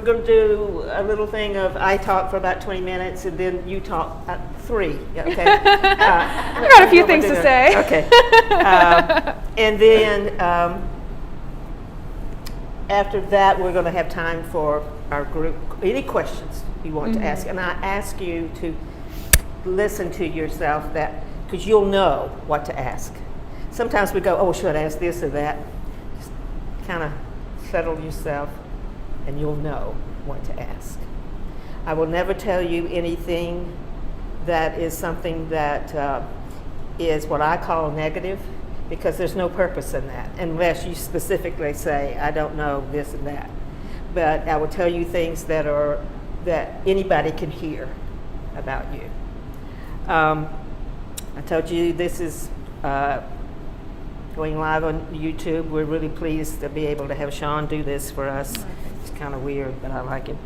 going to do a little thing of I talk for about 20 minutes and then you talk 3. Okay. I got a few things to say. Okay. And then after that, we're going to have time for our group. Any questions you want to ask, and I ask you to listen to yourself, that because you'll know what to ask. Sometimes we go, oh, should I ask this or that? Just kind of settle yourself and you'll know what to ask. I will never tell you anything that is something that is what I call negative, because there's no purpose in that unless you specifically say, I don't know this and that. But I will tell you things that anybody can hear about you. I told you this is going live on YouTube. We're really pleased to be able to have Sean do this for us. It's kind of weird, but I like it.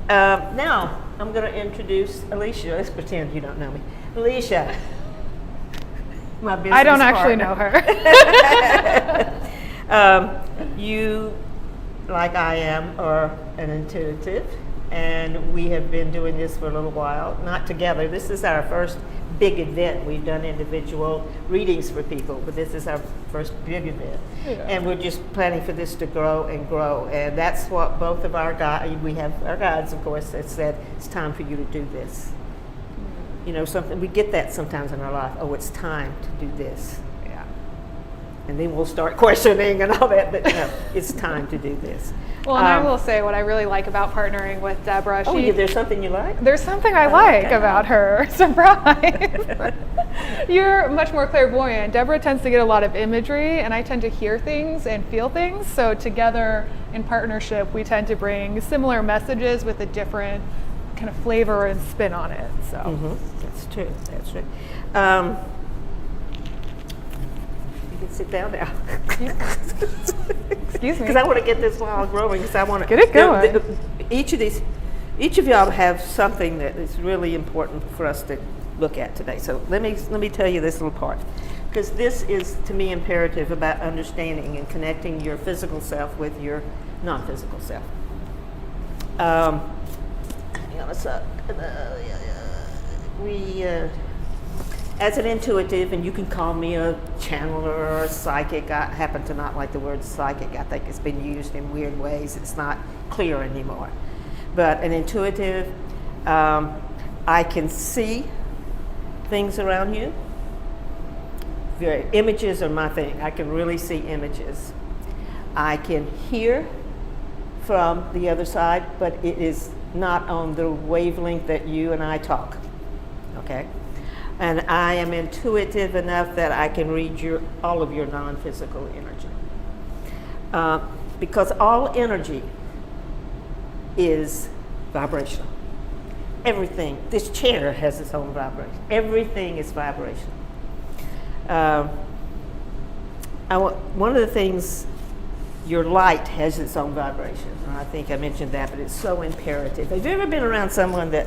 Now, I'm going to introduce Alicia. Let's pretend you don't know me. Alicia, my business I don't actually partner. know her. You, like I am, are an intuitive, and we have been doing this for a little while. Not together. This is our first big event. We've done individual readings for people, but this is our first big event. Yeah. And we're just planning for this to grow and grow. And that's what both of our guides, we have our guides, of course, that said, it's time for you to do this. You know, something, we get that sometimes in our life. Oh, it's time to do this. Yeah. And then we'll start questioning and all that, but no, it's time to do this. Well, and I will say what I really like about partnering with Deborah. There's something you like? There's something I like about her. Surprise! You're much more clairvoyant. Deborah tends to get a lot of imagery, and I tend to hear things and feel things. So together, in partnership, we tend to bring similar messages with a different kind of flavor and spin on it. So That's true. That's true. You can sit down now. Excuse me. Because I want to get this while growing. Because I want to get it going. Each of y'all have something that is really important for us to look at today. So let me tell you this little part, because this is to me imperative about understanding and connecting your physical self with your non-physical self. As an intuitive, and you can call me a channeler or a psychic. I happen to not like the word psychic. I think it's been used in weird ways. It's not clear anymore. But an intuitive, I can see things around you. Images are my thing. I can really see images. I can hear from the other side, but it is not on the wavelength that you and I talk. Okay? And I am intuitive enough that I can read all of your non-physical energy. Because all energy is vibrational. Everything, this chair has its own vibration. Everything is vibrational. One of the things, your light has its own vibration. And I think I mentioned that, but it's so imperative. Have you ever been around someone that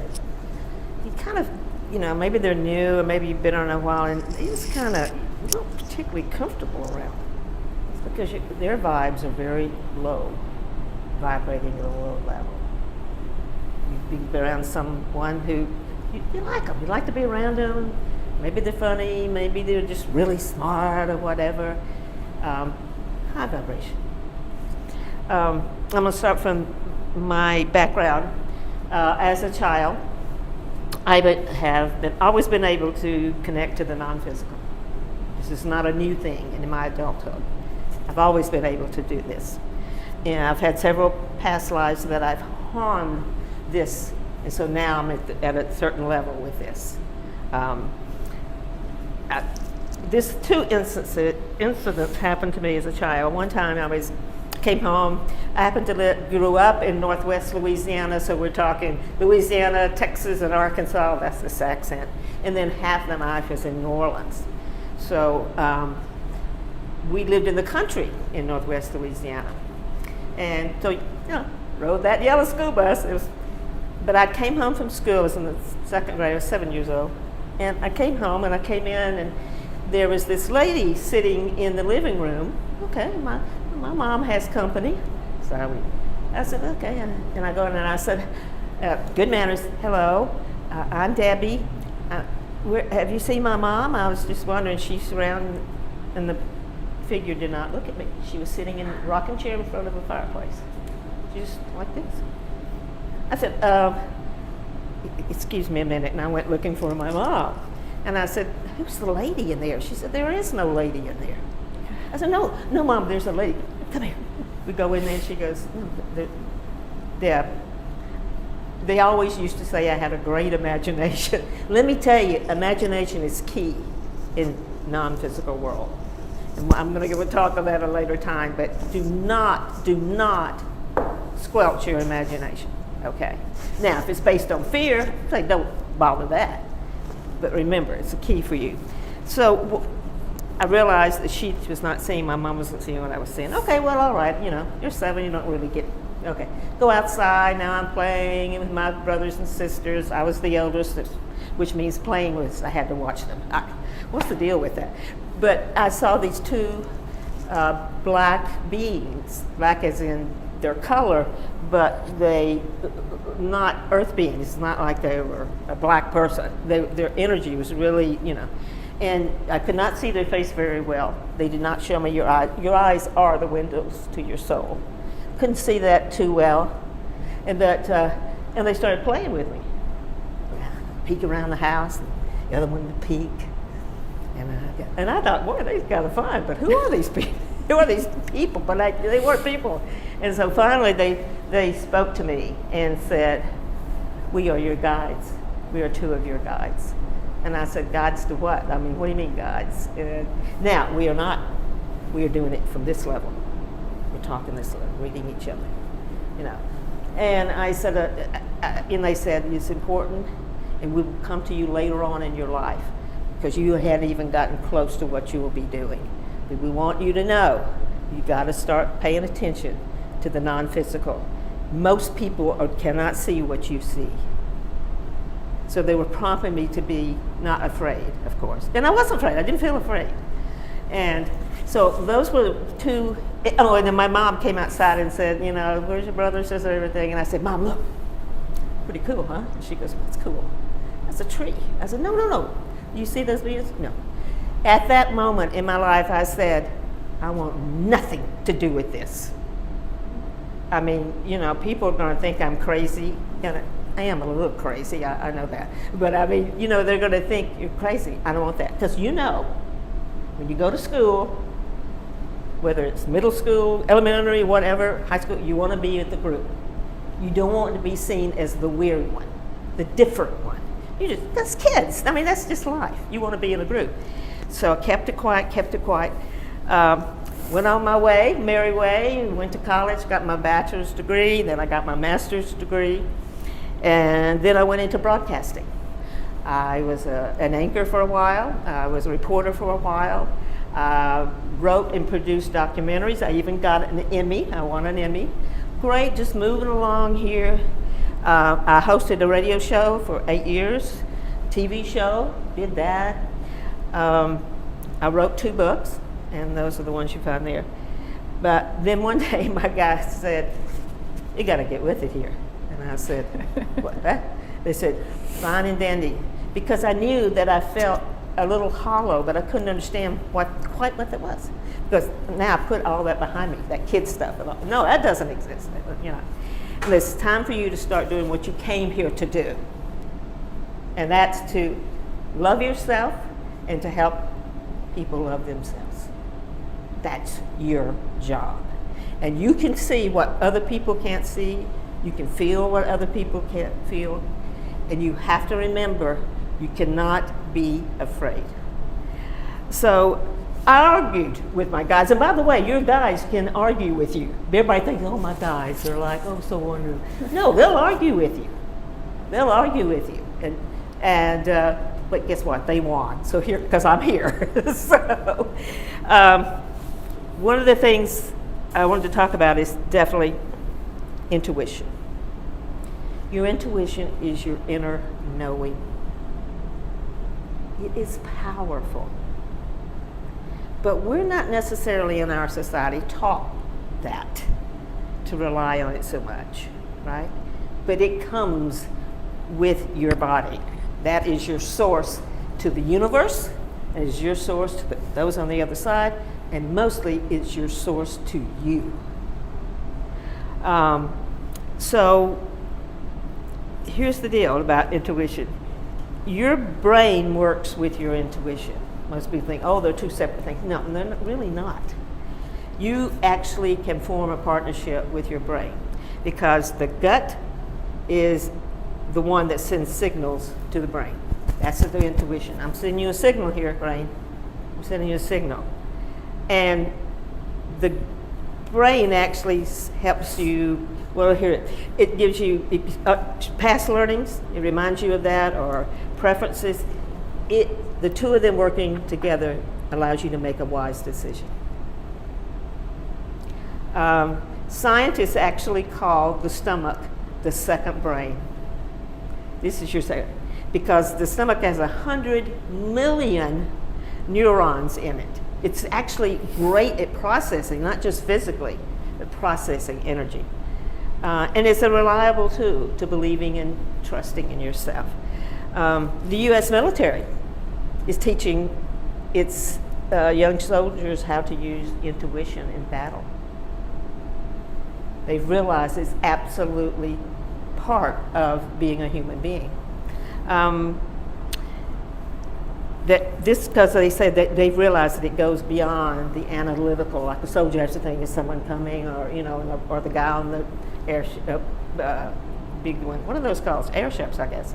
you kind of, maybe they're new or maybe you've been around a while and they just kind of not particularly comfortable around? It's because their vibes are very low, vibrating at a low level. You've been around someone who you like them. You like to be around them. Maybe they're funny. Maybe they're just really smart or whatever. High vibration. I'm going to start from my background. As a child, I have always been able to connect to the non-physical. This is not a new thing in my adulthood. I've always been able to do this. And I've had several past lives that I've harnessed this, and so now I'm at a certain level with this. This two incidents happened to me as a child. One time I came home. I happened to grew up in Northwest Louisiana, so we're talking Louisiana, Texas, and Arkansas. That's this accent. And then half the life is in New Orleans. So we lived in the country in Northwest Louisiana, and so rode that yellow school bus. But I came home from school. I was in the second grade. I was 7 years old, and I came home and I came in and there was this lady sitting in the living room. Okay, my mom has company, so I said, okay. And I go in and I said, good manners, hello, I'm Debbie. Have you seen my mom? I was just wondering, she's around, and the figure did not look at me. She was sitting in a rocking chair in front of a fireplace. Just like this. I said, excuse me a minute, and I went looking for my mom. And I said, who's the lady in there? She said, there is no lady in there. I said, no, Mom, there's a lady. Come here. We go in there, and she goes, Deb, they always used to say I had a great imagination. Let me tell you, imagination is key in non-physical world. And I'm going to give a talk on that at a later time, but do not squelch your imagination, okay? Now, if it's based on fear, say don't bother that. But remember, it's a key for you. So I realized that she was not seeing, my mom wasn't seeing what I was seeing. Okay, well, all right, you're 7, you don't really get, okay. Go outside, now I'm playing with my brothers and sisters. I was the eldest, which means playing with, I had to watch them. What's the deal with that? But I saw these 2 black beings, black as in their color, but they, not earth beings. It's not like they were a black person. Their energy was really, and I could not see their face very well. They did not show me your eyes. Your eyes are the windows to your soul. Couldn't see that too well, and they started playing with me. Peek around the house, and the other one would peek, and I thought, boy, they're kind of fun. But who are these people? Who are these people? But they weren't people. And so finally, they spoke to me and said, "We are your guides. We are 2 of your guides." And I said, "Guides to what? I mean, what do you mean guides?" And now we are not. We are doing it from this level. We're talking this level, reading each other, And I said, and they said, it's important, and we will come to you later on in your life, because you hadn't even gotten close to what you will be doing. But we want you to know, you got to start paying attention to the non-physical. Most people cannot see what you see. So they were prompting me to be not afraid, of course. And I wasn't afraid. I didn't feel afraid. And so those were 2. Oh, and then my mom came outside and said, where's your brother, sister, everything? And I said, Mom, look, pretty cool, huh? And she goes, what's cool? That's a tree. I said, no. You see those beings? No. At that moment in my life, I said, I want nothing to do with this. I mean, people are going to think I'm crazy. And I am a little crazy, I know that. But I mean, they're going to think you're crazy. I don't want that. Because when you go to school, whether it's middle school, elementary, whatever, high school, you want to be with the group. You don't want to be seen as the weird one, the different one. That's kids. I mean, that's just life. You want to be in a group. So I kept it quiet. Went on my way, merry way, went to college, got my bachelor's degree, then I got my master's degree, and then I went into broadcasting. I was an anchor for a while. I was a reporter for a while. Wrote and produced documentaries. I even got an Emmy. I won an Emmy. Great, just moving along here. I hosted a radio show for 8 years, TV show, did that. I wrote 2 books, and those are the ones you find there. But then one day my guy said, you got to get with it here. And I said, what, that? They said, fine and dandy. Because I knew that I felt a little hollow, but I couldn't understand quite what that was. Because now I put all that behind me, that kid stuff. No, that doesn't exist. And it's time for you to start doing what you came here to do. And that's to love yourself and to help people love themselves. That's your job. And you can see what other people can't see. You can feel what other people can't feel. And you have to remember, you cannot be afraid. So I argued with my guys. And by the way, your guys can argue with you. Everybody thinks, oh, my guys, they're like, oh, so wonderful. No, they'll argue with you. They'll argue with you. But guess what? They won. So here, because I'm here. So one of the things I wanted to talk about is definitely intuition. Your intuition is your inner knowing. It is powerful. But we're not necessarily in our society taught that, to rely on it so much, right? But it comes with your body. That is your source to the universe, and is your source to those on the other side, and mostly it's your source to you. So here's the deal about intuition. Your brain works with your intuition. Most people think, oh, they're two separate things. No, they're really not. You actually can form a partnership with your brain because the gut is the one that sends signals to the brain. That's the intuition. I'm sending you a signal here, brain. I'm sending you a signal. And the brain actually helps you, well, here, it gives you past learnings, it reminds you of that, or preferences. The two of them working together allows you to make a wise decision. Scientists actually call the stomach the second brain. This is your second, because the stomach has 100 million neurons in it. It's actually great at processing, not just physically, but processing energy. And it's a reliable tool to believing and trusting in yourself. The U.S. military is teaching its young soldiers how to use intuition in battle. They've realized it's absolutely part of being a human being. Because they say that they've realized that it goes beyond the analytical, like the soldier has to think is someone coming, or or the guy on the airship, big one. What are those called? Airships, I guess.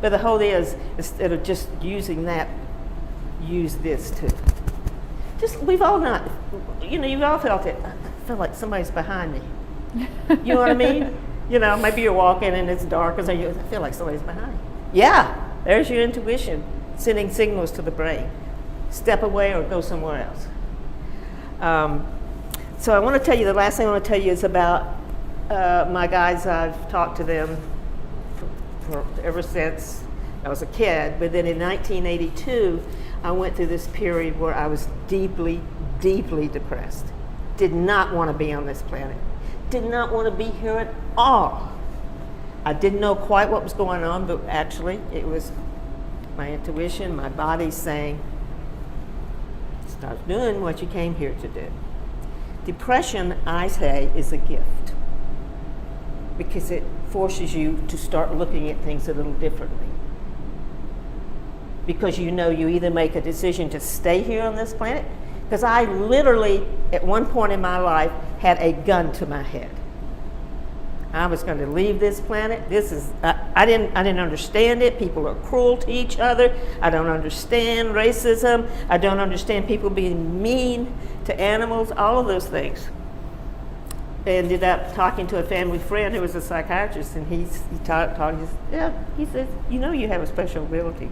But the whole is, instead of just using that, use this too. We've all not, you've all felt it. I feel like somebody's behind me. You know what I mean? Maybe you're walking and it's dark, and I feel like somebody's behind you. Yeah, there's your intuition sending signals to the brain. Step away or go somewhere else. So I want to tell you, the last thing I want to tell you is about my guides. I've talked to them ever since I was a kid, but then in 1982, I went through this period where I was deeply, deeply depressed. Did not want to be on this planet. Did not want to be here at all. I didn't know quite what was going on, but actually it was my intuition, my body saying, start doing what you came here to do. Depression, I say, is a gift because it forces you to start looking at things a little differently. Because you either make a decision to stay here on this planet, because I literally, at one point in my life, had a gun to my head. I was going to leave this planet. I didn't understand it. People are cruel to each other. I don't understand racism. I don't understand people being mean to animals, all of those things. I ended up talking to a family friend who was a psychiatrist, and he says, you have a special ability.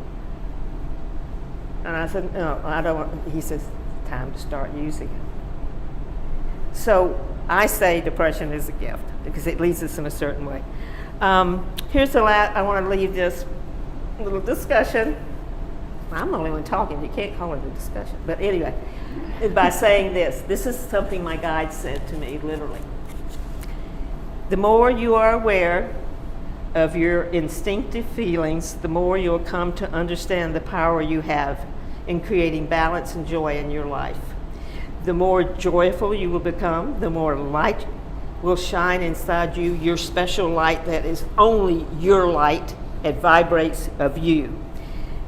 And I said, no, I don't. He says, time to start using it. So I say depression is a gift because it leads us in a certain way. Here's the last, I want to leave this little discussion. I'm the only one talking, you can't call it a discussion. But anyway, by saying this is something my guide said to me, literally. The more you are aware of your instinctive feelings, the more you'll come to understand the power you have in creating balance and joy in your life. The more joyful you will become, the more light will shine inside you, your special light that is only your light. It vibrates of you.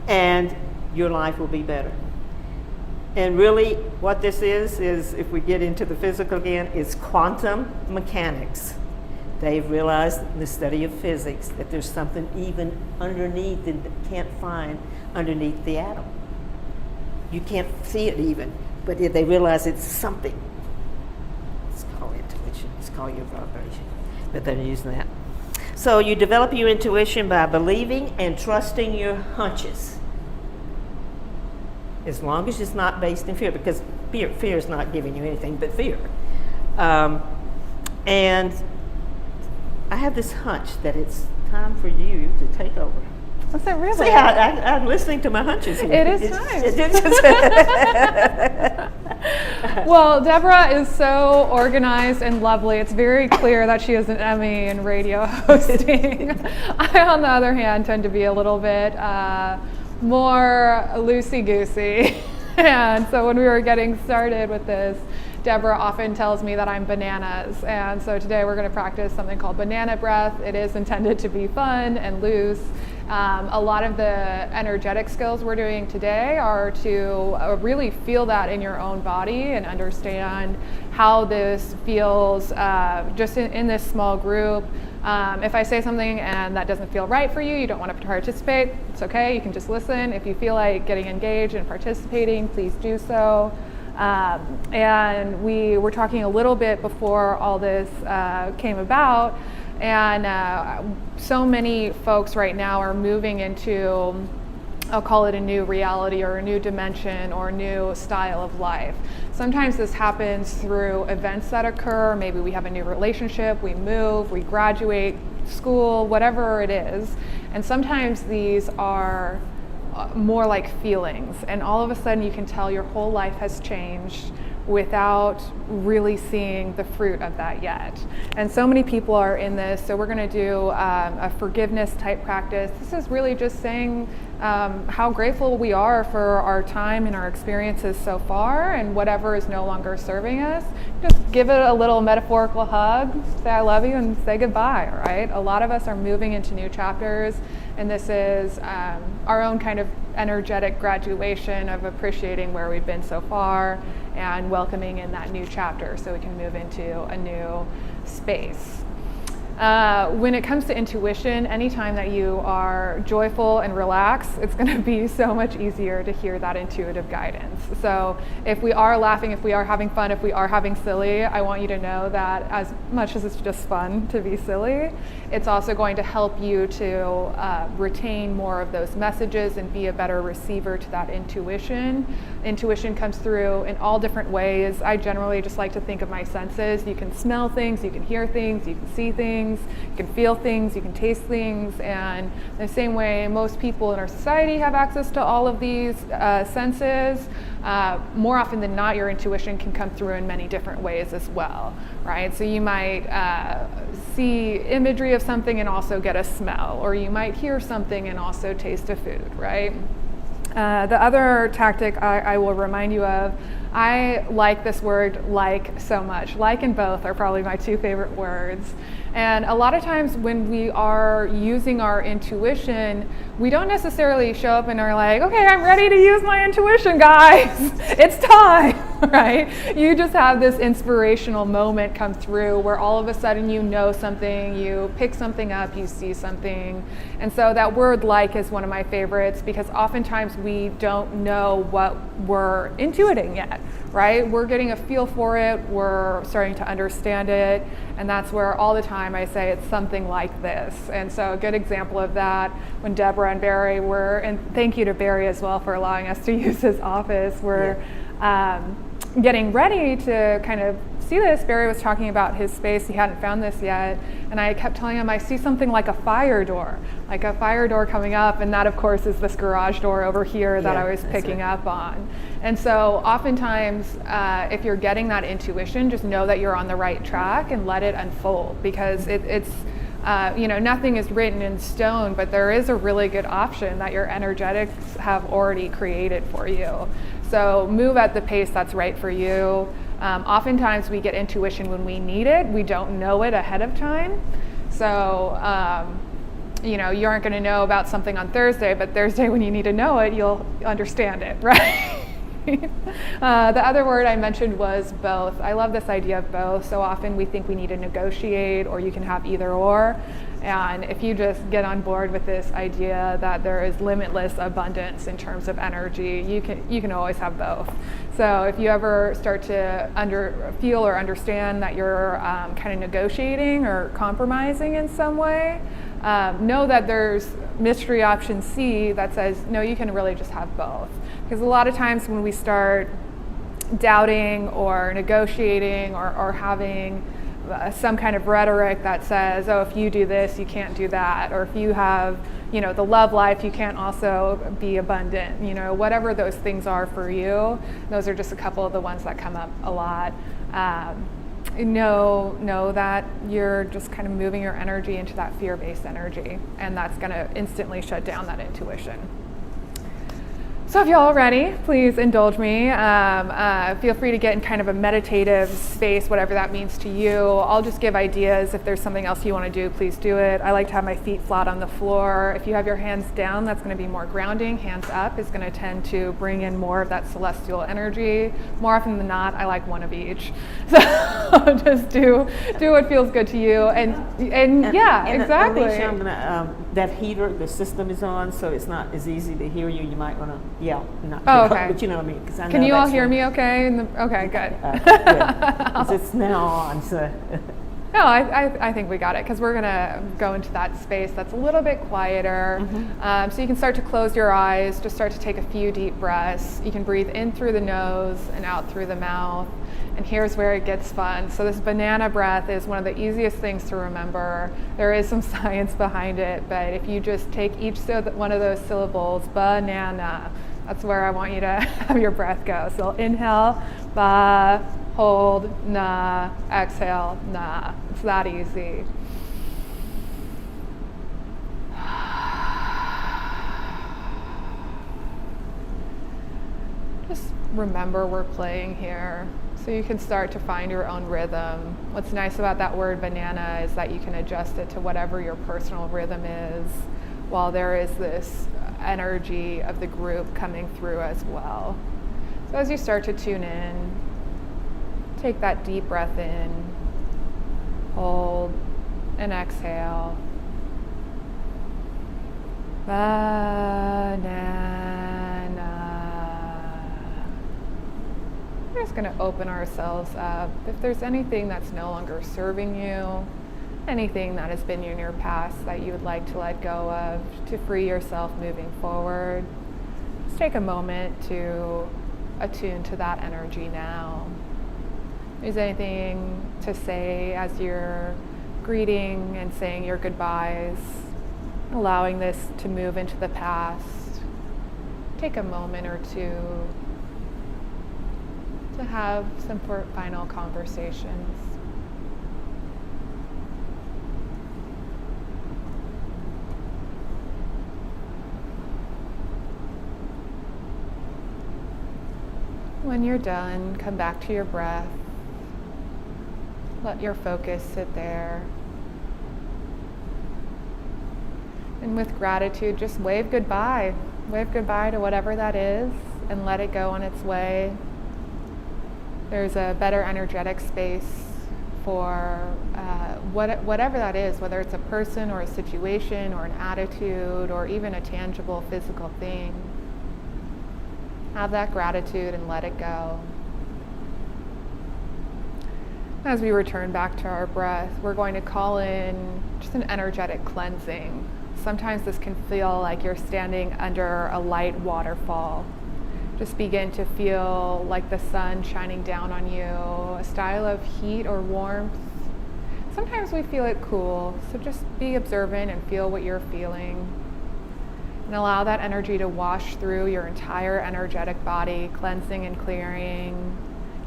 And your life will be better. And really what this is if we get into the physical again, is quantum mechanics. They've realized in the study of physics that there's something even underneath that can't find underneath the atom. You can't see it even, but they realize it's something. It's called intuition. It's called your vibration. But they're using that. So you develop your intuition by believing and trusting your hunches. As long as it's not based in fear, because fear is not giving you anything but fear. And I have this hunch that it's time for you to take over. Is it really? See, I'm listening to my hunches here. It is time. Well, Deborah is so organized and lovely. It's very clear that she has an Emmy in radio hosting. I, on the other hand, tend to be a little bit more loosey-goosey. And so when we were getting started with this, Deborah often tells me that I'm bananas. And so today we're going to practice something called banana breath. It is intended to be fun and loose. A lot of the energetic skills we're doing today are to really feel that in your own body and understand how this feels just in this small group. If I say something and that doesn't feel right for you, you don't want to participate, it's okay, you can just listen. If you feel like getting engaged and participating, please do so. And we were talking a little bit before all this came about, and so many folks right now are moving into, I'll call it a new reality or a new dimension or a new style of life. Sometimes this happens through events that occur. Maybe we have a new relationship, we move, we graduate school, whatever it is. And sometimes these are more like feelings, and all of a sudden you can tell your whole life has changed without really seeing the fruit of that yet. And so many people are in this, so we're going to do a forgiveness type practice. This is really just saying how grateful we are for our time and our experiences so far, and whatever is no longer serving us. Just give it a little metaphorical hug, say I love you, and say goodbye, all right? A lot of us are moving into new chapters, and this is our own kind of energetic graduation of appreciating where we've been so far and welcoming in that new chapter so we can move into a new space. When it comes to intuition, anytime that you are joyful and relaxed, it's going to be so much easier to hear that intuitive guidance. So if we are laughing, if we are having fun, if we are having silly, I want you to know that as much as it's just fun to be silly, it's also going to help you to retain more of those messages and be a better receiver to that intuition. Intuition comes through in all different ways. I generally just like to think of my senses. You can smell things, you can hear things, you can see things, you can feel things, you can taste things, and in the same way most people in our society have access to all of these senses. More often than not, your intuition can come through in many different ways as well, right? So you might see imagery of something and also get a smell, or you might hear something and also taste a food, right? The other tactic I will remind you of, I like this word like so much. Like and both are probably my two favorite words. And a lot of times when we are using our intuition, we don't necessarily show up and are like, okay, I'm ready to use my intuition, guys. It's time, right? You just have this inspirational moment come through where all of a sudden you know something, you pick something up, you see something. And so that word like is one of my favorites because oftentimes we don't know what we're intuiting yet, right? We're getting a feel for it, we're starting to understand it, and that's where all the time I say it's something like this. And so a good example of that, when Deborah and Barry were, and thank you to Barry as well for allowing us to use his office, we're getting ready to kind of see this. Barry was talking about his space, he hadn't found this yet, and I kept telling him I see something like a fire door coming up, and that of course is this garage door over here that I was picking up on. And so oftentimes if you're getting that intuition, just know that you're on the right track and let it unfold, because it's nothing is written in stone, but there is a really good option that your energetics have already created for you. So move at the pace that's right for you. Oftentimes we get intuition when we need it. We don't know it ahead of time. So, you aren't going to know about something on Thursday, but Thursday when you need to know it, you'll understand it, right? The other word I mentioned was both. I love this idea of both. So often we think we need to negotiate, or you can have either or. And if you just get on board with this idea that there is limitless abundance in terms of energy, you can always have both. So if you ever start to feel or understand that you're kind of negotiating or compromising in some way, know that there's mystery option C that says, no, you can really just have both. Because a lot of times when we start doubting or negotiating or having some kind of rhetoric that says, oh, if you do this, you can't do that, or if you have, the love life, you can't also be abundant. Whatever those things are for you, those are just a couple of the ones that come up a lot. Know that you're just kind of moving your energy into that fear-based energy, and that's going to instantly shut down that intuition. So if y'all are ready, please indulge me. Feel free to get in kind of a meditative space, whatever that means to you. I'll just give ideas. If there's something else you want to do, please do it. I like to have my feet flat on the floor. If you have your hands down, that's going to be more grounding. Hands up is going to tend to bring in more of that celestial energy. More often than not, I like one of each. So just do what feels good to you. And yeah, exactly. Alicia, I'm gonna, that heater, the system is on, so it's not as easy to hear you. You might want to yell, not okay. but you know what I mean. 'Cause I know Can you all that's hear when- me okay? Okay, good. Good. 'Cause it's now on, so. No, I think we got it, because we're going to go into that space that's a little bit quieter. So you can start to close your eyes, just start to take a few deep breaths. You can breathe in through the nose and out through the mouth. And here's where it gets fun. So this banana breath is one of the easiest things to remember. There is some science behind it, but if you just take each one of those syllables, banana, that's where I want you to have your breath go. So inhale, ba, hold, na, exhale, na. It's that easy. Just remember we're playing here, so you can start to find your own rhythm. What's nice about that word banana is that you can adjust it to whatever your personal rhythm is, while there is this energy of the group coming through as well. So as you start to tune in, take that deep breath in, hold, and exhale. Banana. We're just going to open ourselves up. If there's anything that's no longer serving you, anything that has been in your past that you would like to let go of to free yourself moving forward, just take a moment to attune to that energy now. Is there anything to say as you're greeting and saying your goodbyes, allowing this to move into the past? Take a moment or two to have some final conversations. When you're done, come back to your breath. Let your focus sit there. And with gratitude, just wave goodbye. Wave goodbye to whatever that is and let it go on its way. There's a better energetic space for whatever that is, whether it's a person or a situation or an attitude or even a tangible physical thing. Have that gratitude and let it go. As we return back to our breath, we're going to call in just an energetic cleansing. Sometimes this can feel like you're standing under a light waterfall. Just begin to feel like the sun shining down on you, a style of heat or warmth. Sometimes we feel it cool, so just be observant and feel what you're feeling. And allow that energy to wash through your entire energetic body, cleansing and clearing.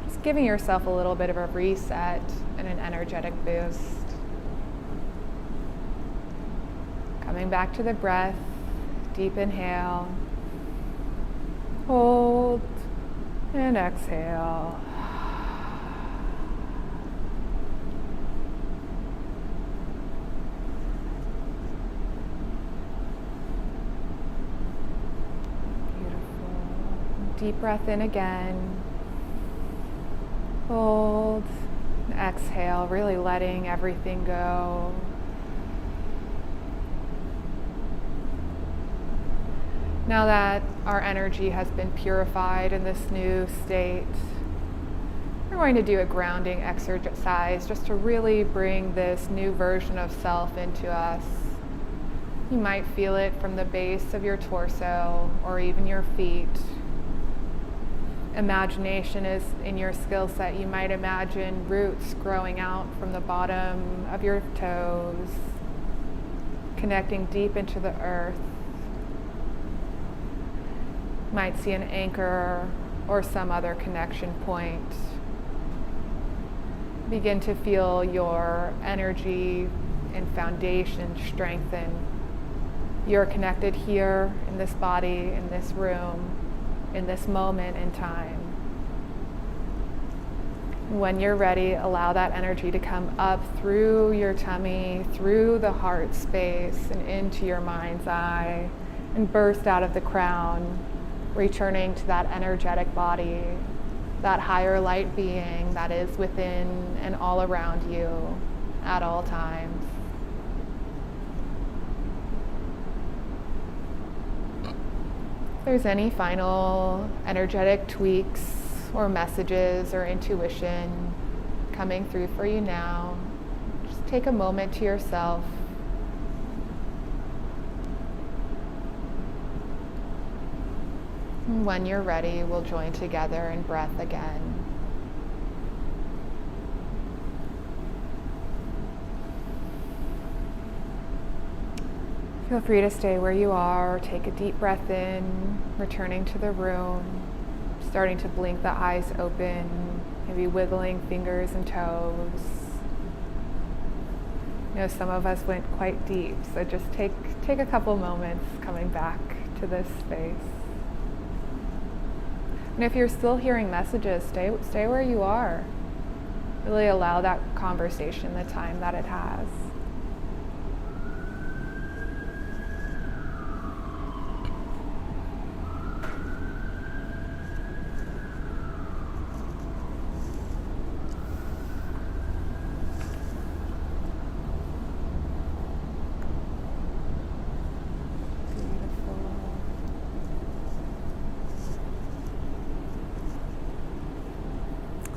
Just giving yourself a little bit of a reset and an energetic boost. Coming back to the breath, deep inhale, hold, and exhale. Deep breath in again. Hold. And exhale, really letting everything go. Now that our energy has been purified in this new state, we're going to do a grounding exercise just to really bring this new version of self into us. You might feel it from the base of your torso or even your feet. imagination is in your skill set, you might imagine roots growing out from the bottom of your toes, connecting deep into the earth. You might see an anchor or some other connection point. Begin to feel your energy and foundation strengthen. You're connected here in this body, in this room, in this moment in time. When you're ready, allow that energy to come up through your tummy, through the heart space, and into your mind's eye, and burst out of the crown, returning to that energetic body, that higher light being that is within and all around you at all times. If there's any final energetic tweaks or messages or intuition coming through for you now, just take a moment to yourself. And when you're ready, we'll join together in breath again. Feel free to stay where you are, take a deep breath in, returning to the room, starting to blink the eyes open, maybe wiggling fingers and toes. You know, some of us went quite deep, so just take a couple moments coming back to this space. And if you're still hearing messages, stay where you are. Really allow that conversation the time that it has.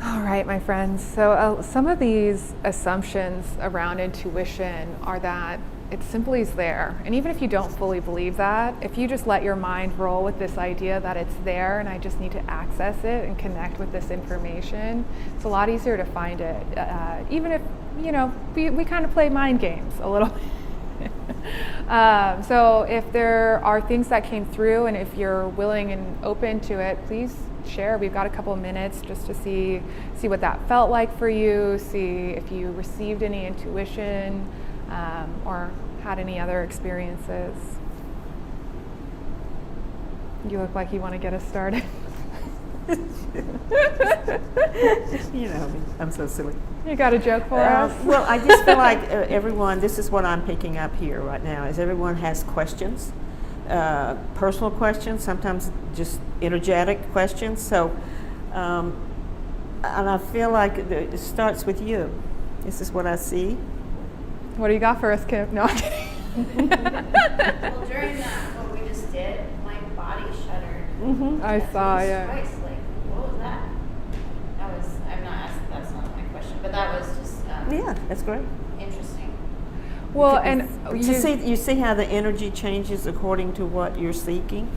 All right, my friends. So some of these assumptions around intuition are that it simply is there. And even if you don't fully believe that, if you just let your mind roll with this idea that it's there and I just need to access it and connect with this information, it's a lot easier to find it. Even if, you know, we kind of play mind games a little bit. So if there are things that came through and if you're willing and open to it, please share. We've got a couple of minutes just to see what that felt like for you, see if you received any intuition or had any other experiences. You look like you want to get us started. You know, I'm so silly. You got a joke for us? Well, I just feel like everyone, this is what I'm picking up here right now, is everyone has questions, personal questions, sometimes just energetic questions. So, and I feel like it starts with you. This is what I see. What do you got for us, Kim? No, I'm kidding. Well, during what we just did, my body shuddered. Mm-hmm. I saw, yeah. Twice, like, what was that? I'm not asking, that's not my question, but that was just Yeah, that's great. interesting. Well, and You see how the energy changes according to what you're seeking?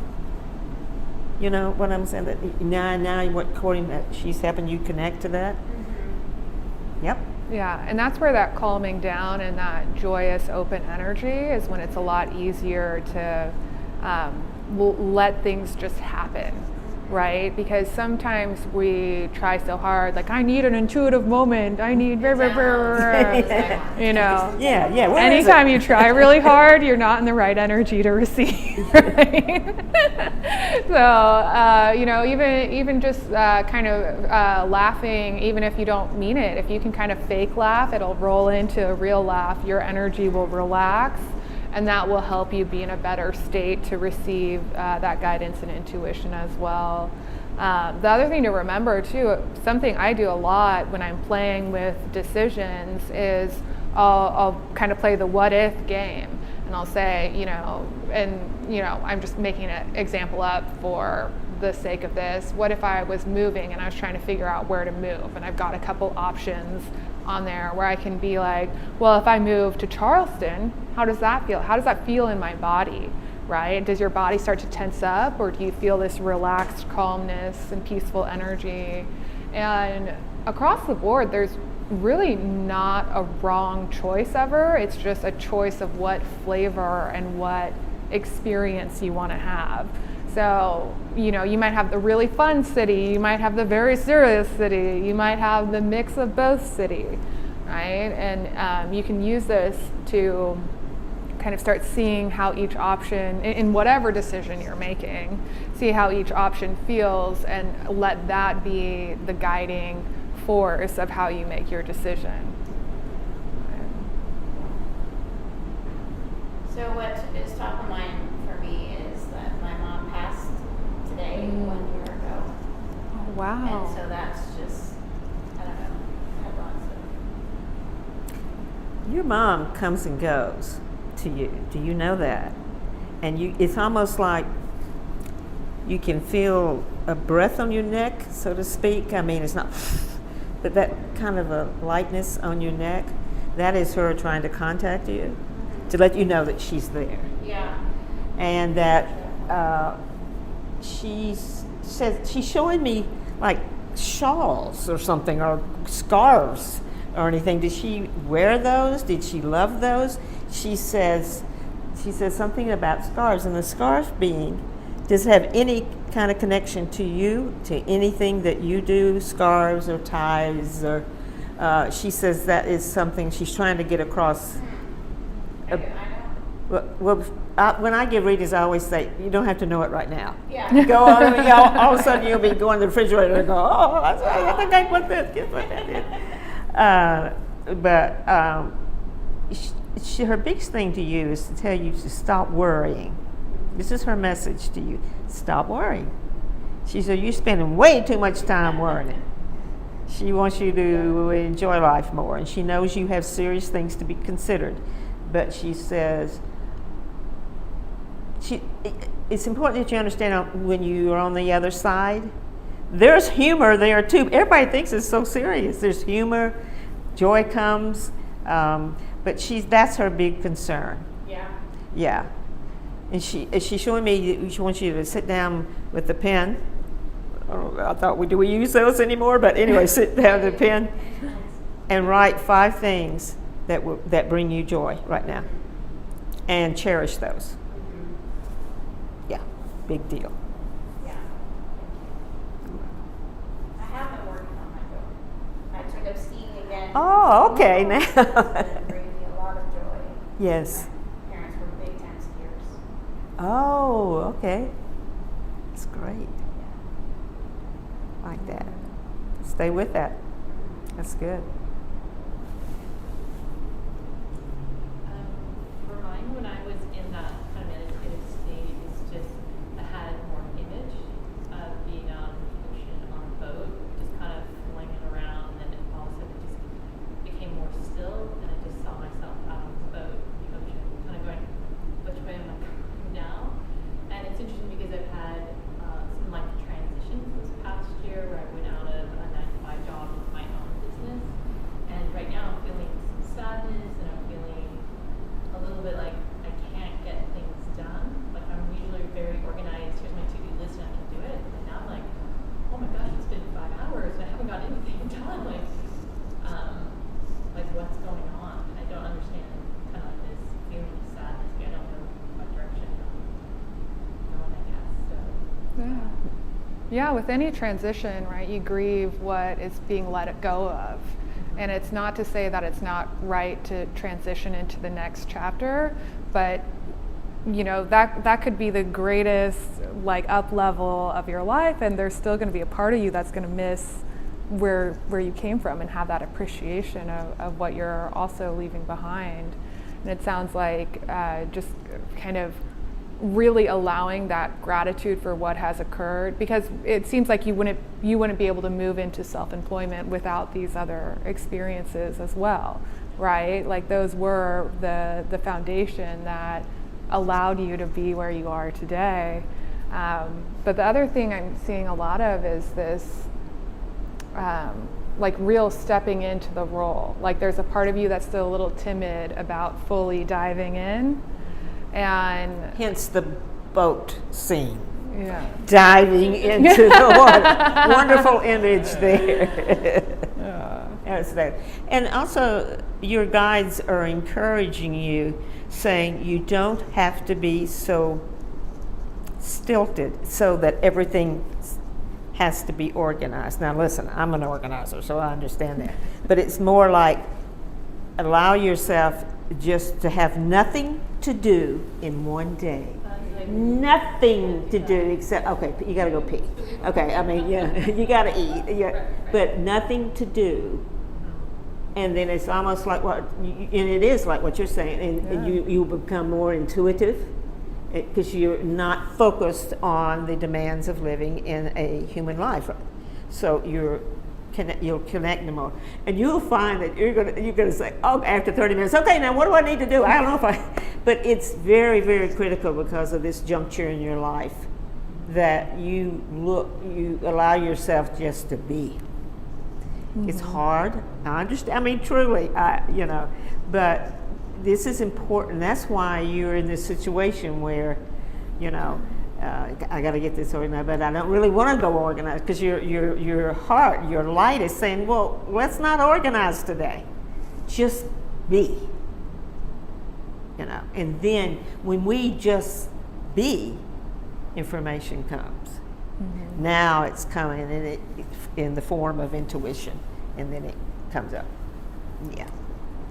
You know what I'm saying? That now what according that she's helping you connect to that? Mm-hmm. Yep. yeah, and that's where that calming down and that joyous open energy is when it's a lot easier to let things just happen, right? Because sometimes we try so hard, like I need an intuitive moment, I need, you know. Yeah, yeah. Where Anytime you try really hard, you're not in the right energy to receive, right? So, you know, even just kind of laughing, even if you don't mean it, if you can kind of fake laugh, it'll roll into a real laugh, your energy will relax, and that will help you be in a better state to receive that guidance and intuition as well. The other thing to remember too, something I do a lot when I'm playing with decisions is I'll kind of play the what if game, and I'll say, you know, I'm just making an example up for the sake of this. What if I was moving and I was trying to figure out where to move, and I've got a couple options on there where I can be like, well, if I move to Charleston, how does that feel? How does that feel in my body, right? Does your body start to tense up, or do you feel this relaxed calmness and peaceful energy? And across the board, there's really not a wrong choice ever. It's just a choice of what flavor and what experience you want to have. So, you know, you might have the really fun city, you might have the very serious city, you might have the mix of both city, right? And you can use this to kind of start seeing how each option, in whatever decision you're making, see how each option feels and let that be the guiding force of how you make your decision. So what is top of mind for me is that my mom passed today 1 year ago. Oh, wow. And so that's just, I don't know, I have lots of. Your mom comes and goes to you. Do you know that? And it's almost like you can feel a breath on your neck, so to speak. I mean, it's not, but that kind of a lightness on your neck, that is her trying to contact you to let you know that she's there. Yeah. And that she's showing me like shawls or something, or scarves or anything. Did she wear those? Did she love those? She says something about scarves, and the scarf being, does it have any kind of connection to you, to anything that you do, scarves or ties, or she says that is something she's trying to get across. I know. Well, when I give readings, I always say, you don't have to know it right now. Yeah. Go on, all of a sudden you'll be going to the refrigerator and go, oh, I think I put this, guess what that is. But her biggest thing to you is to tell you to stop worrying. This is her message to you. Stop worrying. She said, you're spending way too much time worrying. She wants you to enjoy life more, and she knows you have serious things to be considered. But she says, it's important that you understand when you are on the other side, there's humor there too. Everybody thinks it's so serious. There's humor, joy comes, but that's her big concern. Yeah. Yeah. And she's showing me, she wants you to sit down with the pen. I thought, do we use those anymore? But anyway, sit down with the pen and write 5 things that bring you joy right now, and cherish those. Yeah, big deal. Yeah. I have been working on my book. I took up skiing again. Oh, okay. Now. It's been bringing me a lot of joy. Yes. My parents were big time skiers. Oh, okay. That's great. Like that. Stay with that. That's good. For mine, when I was in that kind of meditative state, it's just I had more image of being on the ocean on a boat, just kind of flinging around, and then all of a sudden it just became more still, and I just saw myself out on the boat, the ocean, kind of going, which way am I going now? And it's interesting because I've had some like transitions this past year where I went out of a 9-to-5 job into my own business, and right now I'm feeling some sadness, and I'm feeling a little bit like I can't get things done. Like I'm usually very organized. Here's my to-do list, and I can do it. And now I'm like, oh my gosh, it's been 5 hours and I haven't got anything done. Like what's going on? I don't understand. Kind of like this feeling of sadness. But I don't know what direction I'm going, I guess. So. Yeah, with any transition, right, you grieve what is being let go of. And it's not to say that it's not right to transition into the next chapter, but you know, that could be the greatest like up level of your life, and there's still going to be a part of you that's going to miss where you came from and have that appreciation of what you're also leaving behind. And it sounds like just kind of really allowing that gratitude for what has occurred, because it seems like you wouldn't be able to move into self-employment without these other experiences as well, right? Like those were the foundation that allowed you to be where you are today. But the other thing I'm seeing a lot of is this like real stepping into the role. Like there's a part of you that's still a little timid about fully diving in. And Hence the boat scene. yeah. Diving into the water. Wonderful image there. That's that. And also, your guides are encouraging you, saying you don't have to be so stilted so that everything has to be organized. Now listen, I'm an organizer, so I understand that. But it's more like allow yourself just to have nothing to do in one day. Nothing to do except, okay, you gotta go pee. Okay, I mean, yeah, you gotta eat, yeah, but nothing to do. And then it's almost like and it is like what you're saying, and you become more intuitive because you're not focused on the demands of living in a human life. So you'll connect more, and you'll find that you're gonna say, oh, after 30 minutes, okay, now what do I need to do? I don't know but it's very, very critical because of this juncture in your life that you allow yourself just to be. It's hard. I understand. I mean, truly, but this is important. That's why you're in this situation where, I got to get this organized, but I don't really want to go organized because your heart, your light is saying, well, let's not organize today. Just be. And then when we just be, information comes. Mm-hmm. Now it's coming in the form of intuition, and then it comes up. Yeah.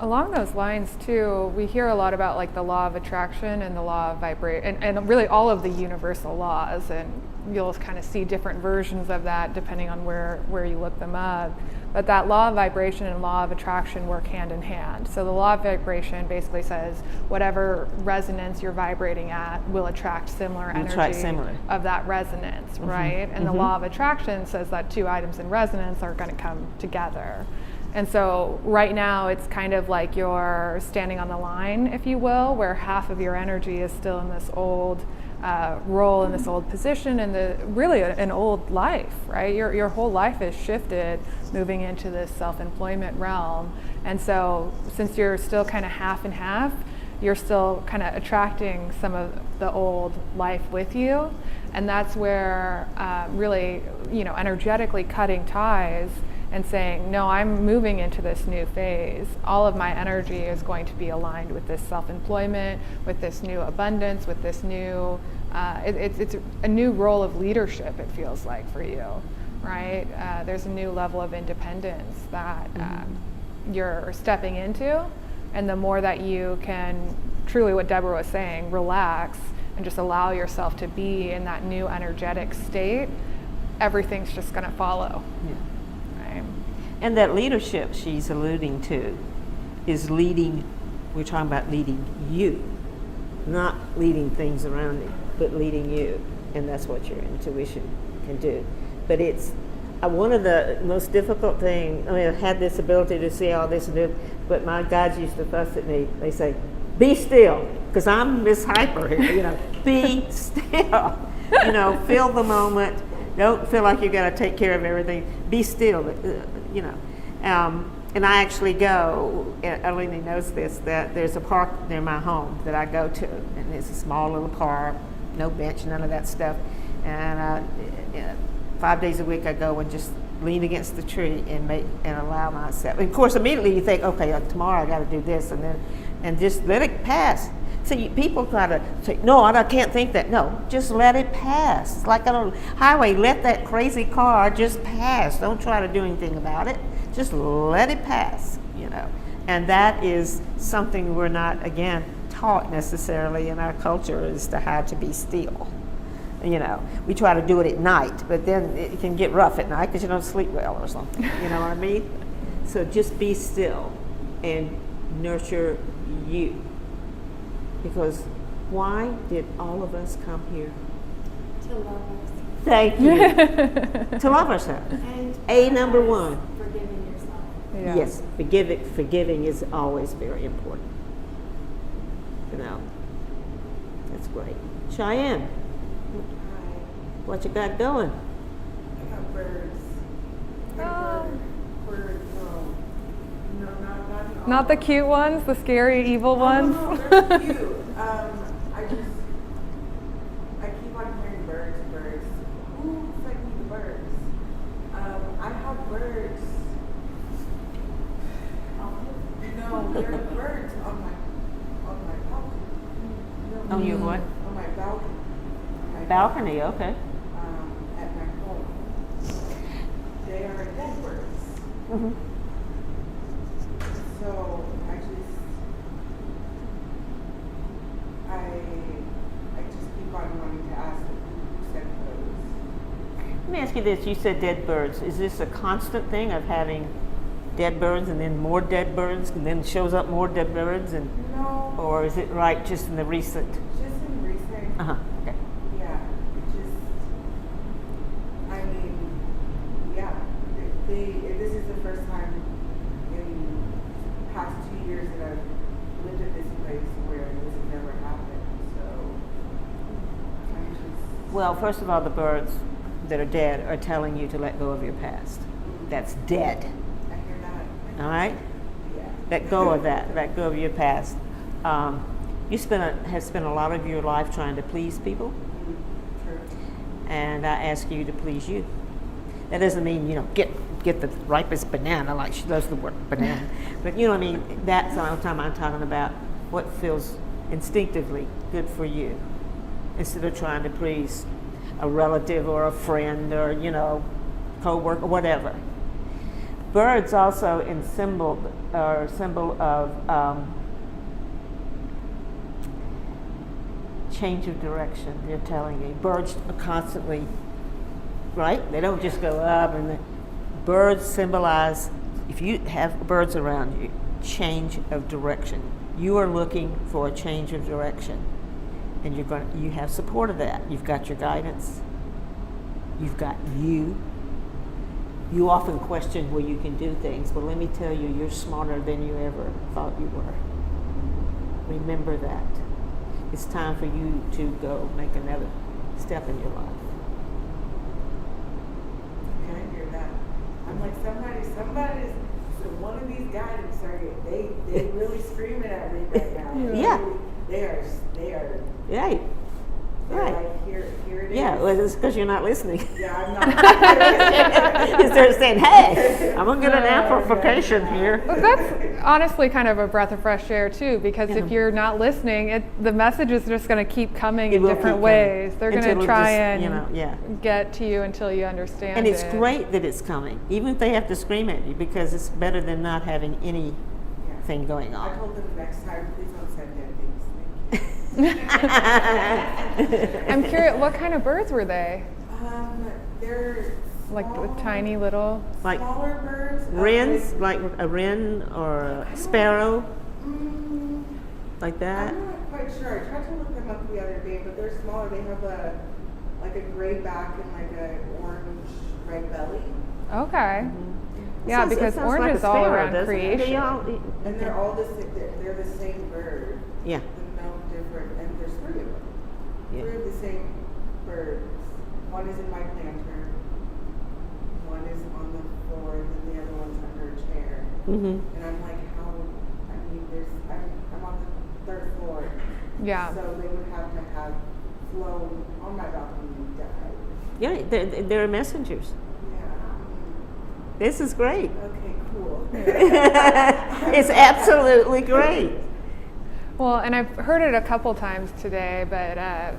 Along those lines too, we hear a lot about like the law of attraction and the law of vibration, and really all of the universal laws, and you'll kind of see different versions of that depending on where you look them up. But that law of vibration and law of attraction work hand in hand. So the law of vibration basically says whatever resonance you're vibrating at will attract similar energy of that resonance, mm-hmm. right? And the law of attraction says that two items in resonance are going to come together. And so right now it's kind of like you're standing on the line, if you will, where half of your energy is still in this old role, in this old position, and really an old life, right? Your whole life is shifted, moving into this self-employment realm. And so since you're still kind of half and half, you're still kind of attracting some of the old life with you. And that's where really, energetically cutting ties and saying, no, I'm moving into this new phase. All of my energy is going to be aligned with this self-employment, with this new abundance, with this new, it's a new role of leadership, it feels like, for you, right? There's a new level of independence that you're stepping into. And the more that you can, truly what Deborah was saying, relax and just allow yourself to be in that new energetic state, everything's just gonna follow. Yeah. And that leadership she's alluding to is leading, we're talking about leading you, not leading things around you, but leading you. And that's what your intuition can do. But it's one of the most difficult things, I had this ability to see all this and do, but my guides used to fuss at me. They say, be still, because I'm Miss Hyper here, be still, feel the moment. Don't feel like you got to take care of everything. Be still, And I actually go, Eleni knows this, that there's a park near my home that I go to, and it's a small little park, no bench, none of that stuff. And 5 days a week I go and just lean against the tree and allow myself. And of course, immediately you think, okay, tomorrow I got to do this, and just let it pass. See, people try to say, no, I can't think that. No, just let it pass. It's like on a highway, let that crazy car just pass. Don't try to do anything about it. Just let it pass, And that is something we're not, again, taught necessarily in our culture as to how to be still. We try to do it at night, but then it can get rough at night because you don't sleep well or something. You know what I mean? So just be still and nurture you. Because why did all of us come here? To love us. Thank you. To love ourselves. And number one. Forgiving yourself. Yeah. Yes, forgiving is always very important. That's great. Cheyenne, what you got going? I got birds. Oh. Birds. No, not Not the cute ones, the scary, evil ones. No, they're cute. I On your what? On my balcony. Balcony, okay. At my home. They are dead birds. Mm-hmm. So I just keep on wanting to ask who sent those. Let me ask you this. You said dead birds. Is this a constant thing of having dead birds and then more dead birds and then shows up more dead birds? And No. or is it right just in the recent? Just in recent. Uh-huh. Okay. Yeah. I mean, yeah. This is the first time in the past 2 years that I've lived at this place where this has never happened. So I'm just. Well, first of all, the birds that are dead are telling you to let go of your past. That's dead. I hear that. All right? Yeah. Let go of that. Let go of your past. You have spent a lot of your life trying to please people, True. and I ask you to please you. That doesn't mean, get the ripest banana, like she loves the word banana. But you know what I mean? That's all the time I'm talking about what feels instinctively good for you, instead of trying to please a relative or a friend or, co-worker, whatever. Birds also are a symbol of change of direction. They're telling you. Birds are constantly, right? They don't just go up. And birds symbolize, if you have birds around you, change of direction. You are looking for a change of direction, and you have support of that. You've got your guidance. You've got you. You often question where you can do things. Well, let me tell you, you're smarter than you ever thought you were. Remember that. It's time for you to go make another step in your life. Yeah, I hear that. I'm like, somebody's, so one of these guidance targets, they really screaming at me right now. Yeah. They are, Right. they're Right. like, here it is. Yeah, well, it's because you're not listening. Yeah, I'm not. Instead of saying, hey, I'm going to get an amplification here. Well, that's honestly kind of a breath of fresh air too, because Yeah. if you're not listening, the message is just going to keep coming It in will different keep ways. coming They're going until to it try just, and get to you until you understand And it's it. great that it's coming, even if they have to scream at you, because it's better than not having anything going I on. told them next time, please don't send dead things. I'm curious, what kind of birds were they? They're Like the small- tiny little. Like smaller birds. wrens, like a wren or a sparrow, Mm, like that. I'm not quite sure. I tried to look them up the other day, but they're smaller. They have a gray back and like a orange red belly, Okay. It Yeah, sounds- it because sounds orange like a is all sparrow, around doesn't it? creation. They all- and they're all the same. They're the same bird. Yeah. No different, and there's 3 of them. Yeah. 3 of the same birds. One is in my planter. One is on the floor, and then the other one's under a chair. Mm-hmm. And I'm like, how? I mean, I'm on the 3rd floor. Yeah. So they would have to have flown on my balcony and died. Yeah, they're messengers. Yeah. This is great. Okay, cool. It's absolutely great. Well, and I've heard it a couple times today, but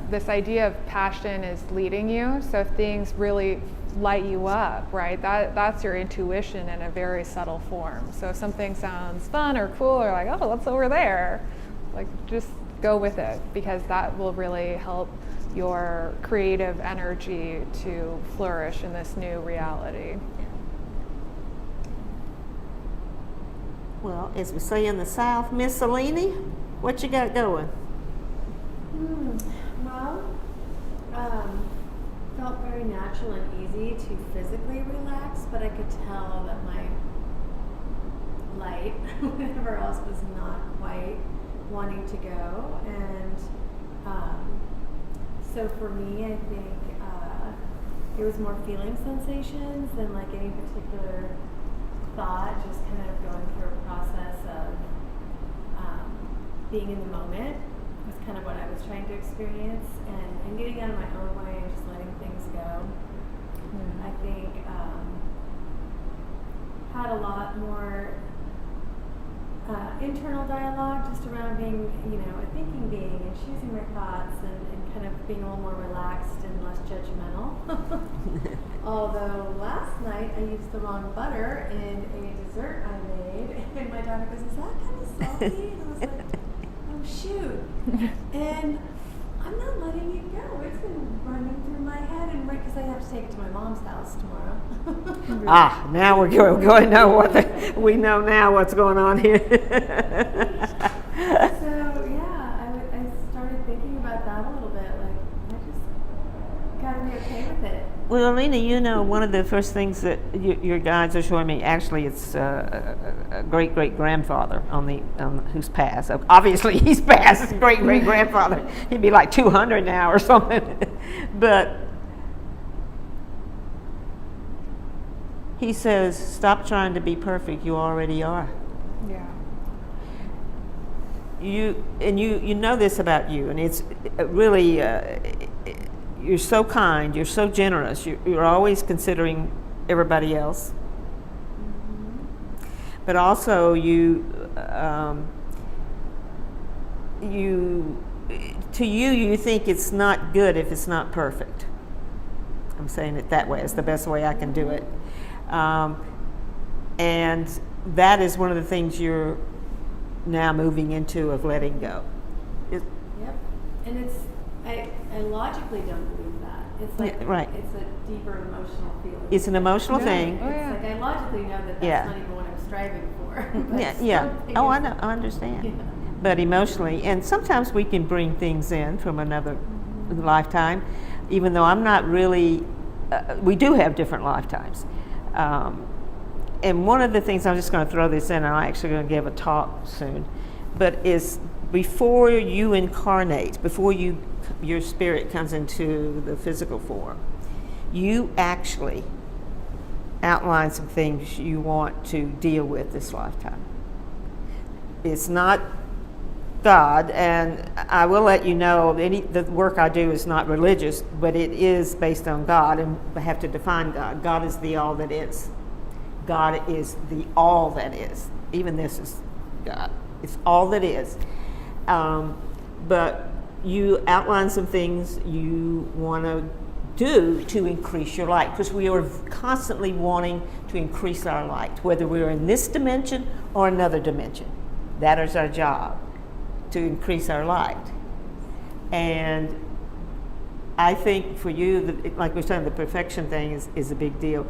this idea of passion is leading you. So if things really light you up, right, that's your intuition in a very subtle form. So if something sounds fun or cool or like, oh, what's over there? Like, just go with it, because that will really help your creative energy to flourish in this new reality. Well, as we say in the South, Miss Selene, what you got going? Well, felt very natural and easy to physically relax, but I could tell that my light, whatever else, was not quite wanting to go. And so for me, I think it was more feeling sensations than like any particular thought, just kind of going through a process of being in the moment was kind of what I was trying to experience, and getting out of my own way and just letting things go. I think had a lot more internal dialogue just around being, a thinking being and choosing my thoughts and kind of being a little more relaxed and less judgmental. Although last night I used the wrong butter in a dessert I made, and my daughter goes, "Is that kind of salty?" And I was like, "Oh shoot!" And I'm not letting it go. It's been running through my head, and right because I have to take it to my mom's house tomorrow. Now we're going to know we know now what's going on here. So yeah, I started thinking about that a little bit. Like I just got to be okay with it. Well, Alina, one of the first things that your guides are showing me, actually, it's a great-great-grandfather who's passed. So obviously, he's passed. His great-great-grandfather. He'd be like 200 now or something. But he says, "Stop trying to be perfect. You already are." Yeah. You know this about you, and it's really. You're so kind, you're so generous, you're always considering everybody else. But also you think it's not good if it's not perfect. I'm saying it that way, it's the best way I can do it. And that is one of the things you're now moving into, of letting go. Yep. And I logically don't believe that. It's like right. It's a deeper emotional feeling. It's an emotional Yeah. thing. It's like I logically know that that's not even what I'm striving for. But Yeah. something Oh, I is- know. I understand. Yeah. But emotionally, and sometimes we can bring things in from another lifetime, even though I'm not really. We do have different lifetimes. And one of the things, I'm just going to throw this in, and I'm actually going to give a talk soon, but is before you incarnate, before your spirit comes into the physical form, you actually outline some things you want to deal with this lifetime. It's not God, and I will let you know the work I do is not religious, but it is based on God, and I have to define God. God is the all that is. God is the all that is. Even this is God. It's all that is. But you outline some things you want to do to increase your light, because we are constantly wanting to increase our light, whether we're in this dimension or another dimension. That is our job, to increase our light. And I think for you, like we're saying, the perfection thing is a big deal.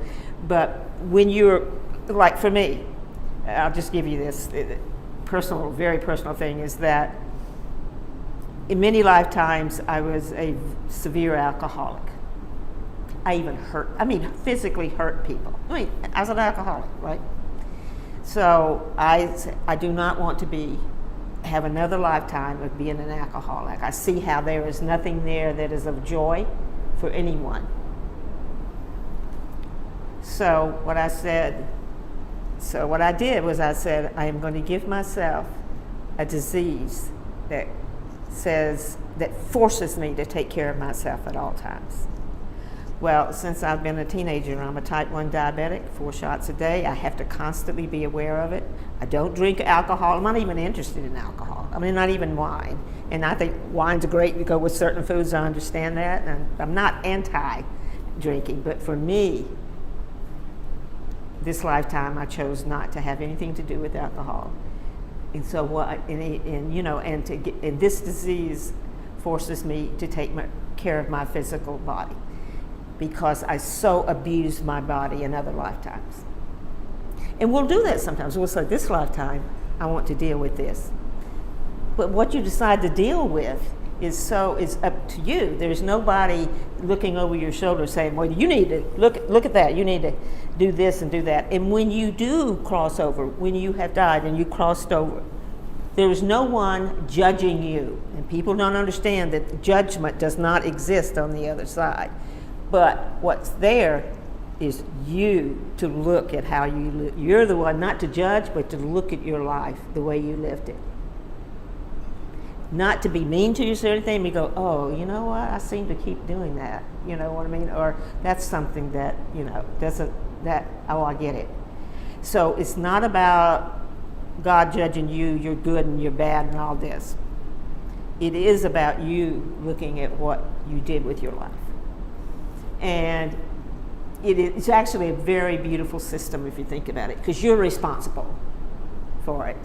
But when you're, like for me, I'll just give you this personal, very personal thing, is that in many lifetimes I was a severe alcoholic. I even physically hurt people. I was an alcoholic, right? So I do not want to have another lifetime of being an alcoholic. I see how there is nothing there that is of joy for anyone. So what I did was I said, I am going to give myself a disease that forces me to take care of myself at all times. Well, since I've been a teenager, I'm a type 1 diabetic, 4 shots a day. I have to constantly be aware of it. I don't drink alcohol. I'm not even interested in alcohol. Not even wine. And I think wine's great to go with certain foods. I understand that. And I'm not anti-drinking. But for me, this lifetime, I chose not to have anything to do with alcohol. And so and this disease forces me to take care of my physical body, because I so abused my body in other lifetimes. And we'll do that sometimes. We'll say, this lifetime, I want to deal with this. But what you decide to deal with is up to you. There's nobody looking over your shoulder saying, well, you need to look at that. You need to do this and do that. And when you do cross over, when you have died and you crossed over, there is no one judging you. And people don't understand that judgment does not exist on the other side. But what's there is you to look at how you live. You're the one not to judge, but to look at your life the way you lived it. Not to be mean to yourself or anything, but go, oh, you know what, I seem to keep doing that. You know what I mean? Or that's something that, I get it. So it's not about God judging you, you're good and you're bad and all this. It is about you looking at what you did with your life. And it's actually a very beautiful system if you think about it, because you're responsible for it.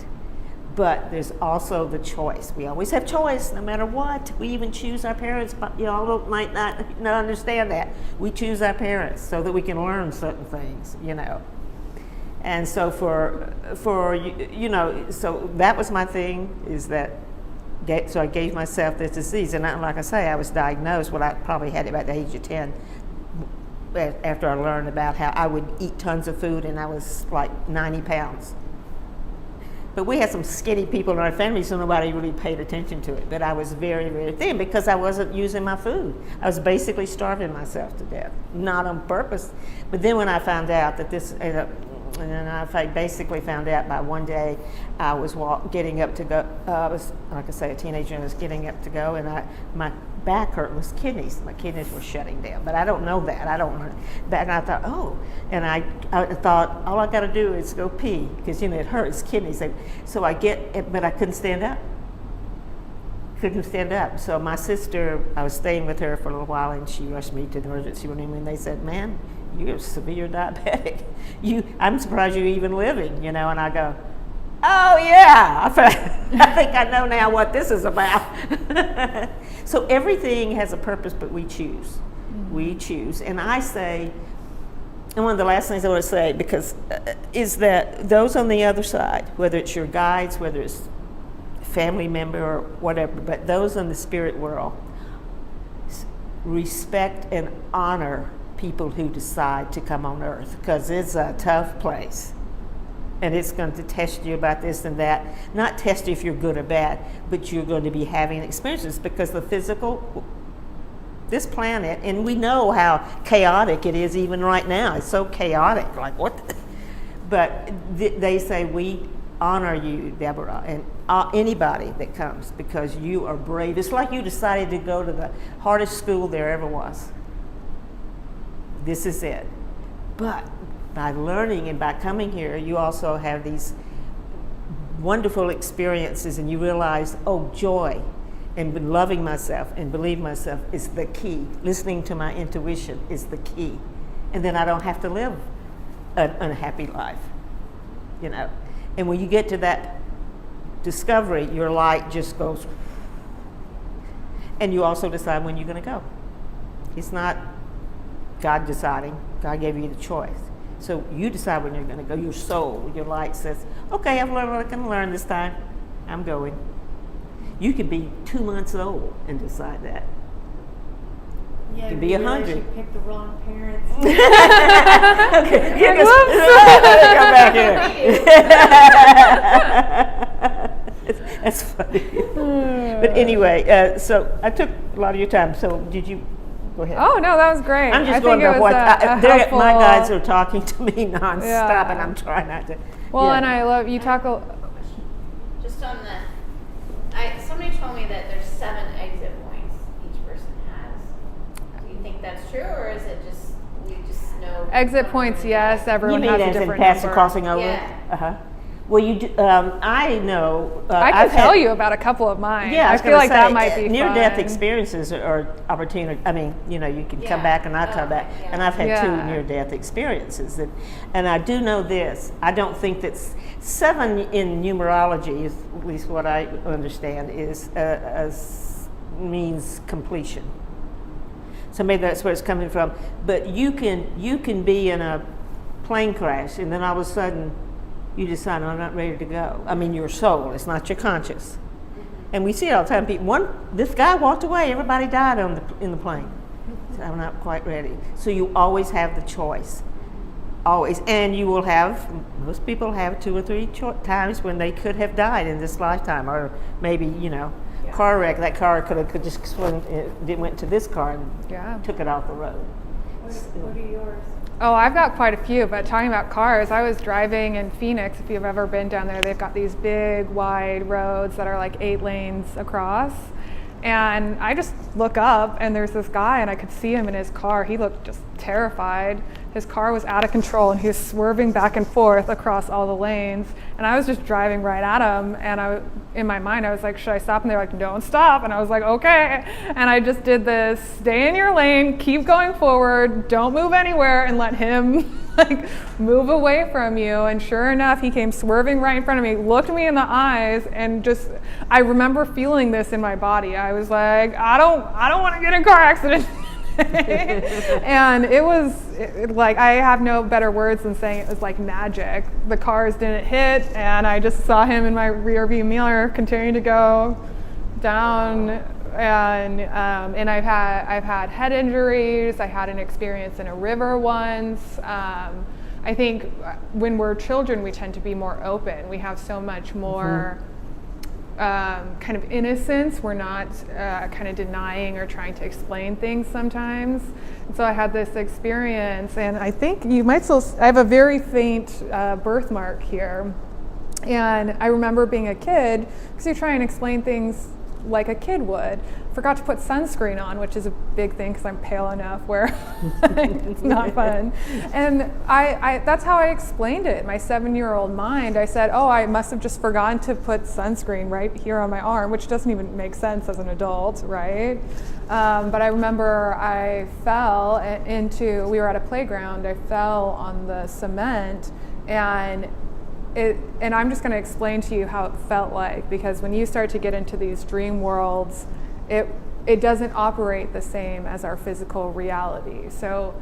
But there's also the choice. We always have choice, no matter what. We even choose our parents, but y'all might not understand that. We choose our parents so that we can learn certain things, And so so that was my thing, is that, so I gave myself this disease. And like I say, I was diagnosed, I probably had it about the age of 10, after I learned about how I would eat tons of food and I was like 90 pounds. But we had some skinny people in our family, so nobody really paid attention to it. But I was very, very thin because I wasn't using my food. I was basically starving myself to death, not on purpose. But then when I found out that this, and I basically found out by one day, I was getting up to go. I was, like I say, a teenager, and I was getting up to go, and my back hurt was kidneys. My kidneys were shutting down, but I don't know that. I don't know that. And I thought, and I thought, all I got to do is go pee, because it hurts, kidneys. So but I couldn't stand up. So my sister, I was staying with her for a little while, and she rushed me to the emergency room, and they said, "Man, you're severe diabetic. I'm surprised you're even living," And I go, "Oh yeah, I think I know now what this is about." So everything has a purpose, but we choose. Mm-hmm. We choose. And I say, and one of the last things I want to say, because is that those on the other side, whether it's your guides, whether it's family member or whatever, but those in the spirit world, respect and honor people who decide to come on earth, because it's a tough place. And it's going to test you about this and that. Not test you if you're good or bad, but you're going to be having experiences, because the physical, this planet, and we know how chaotic it is even right now. It's so chaotic, like what? But they say, we honor you, Deborah, and anybody that comes, because you are brave. It's like you decided to go to the hardest school there ever was. This is it. But by learning and by coming here, you also have these wonderful experiences, and you realize, joy and loving myself and believing myself is the key. Listening to my intuition is the key. And then I don't have to live an unhappy life, And when you get to that discovery, your light just goes, and you also decide when you're going to go. It's not God deciding. God gave you the choice. So you decide when you're going to go. Your soul, your light says, okay, I've learned what I can learn this time. I'm going. You could be 2 months old and decide that. Yeah, you could be 100. You picked the wrong parents. Okay, come back here. That's funny. But anyway, so I took a lot of your time. So did you? Go ahead. Oh no, that was great. I'm just I going think by it what was helpful. my guides are talking to me nonstop, Yeah. and I'm trying not to. Well, and I love you talk. Just on somebody told me that there's 7 exit points each person has. Do you think that's true, or is it just we just know? Exit points, yes. Everyone You has mean a as in different paths number. crossing over? Yeah. Uh-huh. Well, you do, I know. I can tell you about a couple of mine. Yeah, I was feel gonna like say, that might be near-death fun. experiences are opportunity. I mean, you can come Yeah. back and not come back. Yeah. And I've had Yeah. 2 near-death experiences, and I do know this. I don't think that 7 in numerology, is at least what I understand, is means completion. So maybe that's where it's coming from. But you can be in a plane crash, and then all of a sudden you decide, I'm not ready to go. I mean, your soul, it's not your conscious. And we see it all the time. This guy walked away, everybody died in the plane. So I'm not quite ready. So you always have the choice. Always. And you will have, most people have 2 or 3 times when they could have died in this lifetime, or maybe, car wreck. That car could just swim, it went to this car and took it off the road. What are yours? Oh, I've got quite a few, but talking about cars, I was driving in Phoenix. If you've ever been down there, they've got these big, wide roads that are like 8 lanes across. And I just look up, and there's this guy, and I could see him in his car. He looked just terrified. his car was out of control and he was swerving back and forth across all the lanes, and I was just driving right at him, and in my mind I was like, should I stop? And they're like, don't stop. And I was like, okay. And I just did this, stay in your lane, keep going forward, don't move anywhere, and let him like move away from you. And sure enough, he came swerving right in front of me, looked me in the eyes, and just, I remember feeling this in my body. I was like, I don't want to get in a car accident. And it was like, I have no better words than saying it was like magic. The cars didn't hit, and I just saw him in my rear view mirror continuing to go down. And I've had head injuries. I had an experience in a river once. I think when we're children, we tend to be more open. We have so much more kind of innocence. We're not kind of denying or trying to explain things sometimes. And so I had this experience, and I think you might still, I have a very faint birthmark here. And I remember being a kid, because you try and explain things like a kid would. Forgot to put sunscreen on, which is a big thing because I'm pale enough where it's not fun. And I that's how I explained it. My 7-year-old mind, I said, oh, I must have just forgotten to put sunscreen right here on my arm, which doesn't even make sense as an adult, right? But I remember I fell into, we were at a playground, I fell on the cement, and I'm just going to explain to you how it felt like, because when you start to get into these dream worlds, it doesn't operate the same as our physical reality. So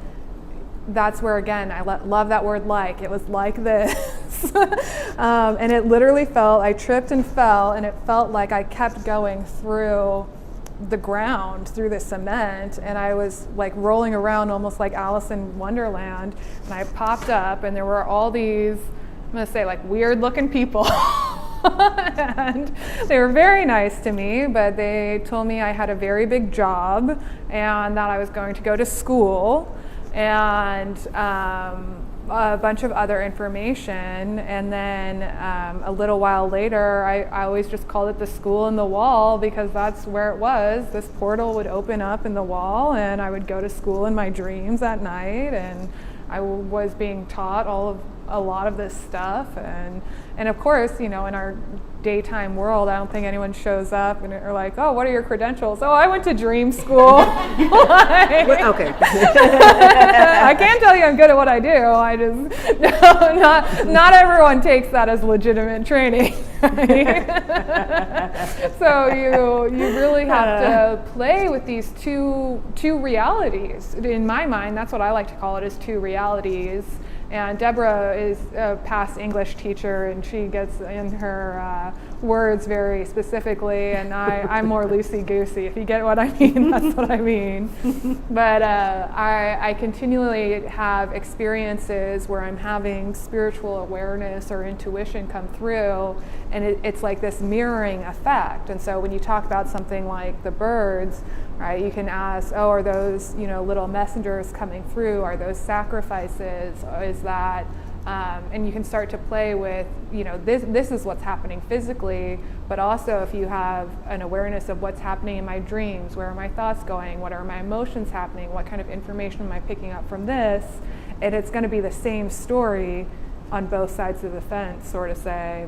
that's where, again, I love that word like. It was like this. And it literally felt, I tripped and fell, and it felt like I kept going through the ground, through the cement, and I was like rolling around almost like Alice in Wonderland, and I popped up, and there were all these, I'm going to say, like, weird looking people. And they were very nice to me, but they told me I had a very big job and that I was going to go to school, and a bunch of other information. And then a little while later, I always just called it the school in the wall, because that's where it was. This portal would open up in the wall, and I would go to school in my dreams at night, and I was being taught a lot of this stuff, and of course, you know, in our daytime world, I don't think anyone shows up and are like, oh, what are your credentials? Oh, I went to dream school. Okay. I can tell you I'm good at what I do. I just, no, not everyone takes that as legitimate training. Right? So you really have to play with these two realities. In my mind, that's what I like to call it, is two realities. And Deborah is a past English teacher, and she gets in her words very specifically, and I'm more loosey-goosey, if you get what I mean. That's what I mean. But I continually have experiences where I'm having spiritual awareness or intuition come through, and it's like this mirroring effect. And so when you talk about something like the birds, right, you can ask, oh, are those, you know, little messengers coming through? Are those sacrifices? Is that, and you can start to play with, you know, this is what's happening physically, but also if you have an awareness of what's happening in my dreams, where are my thoughts going? What are my emotions happening? What kind of information am I picking up from this? And it's going to be the same story on both sides of the fence, sort of say.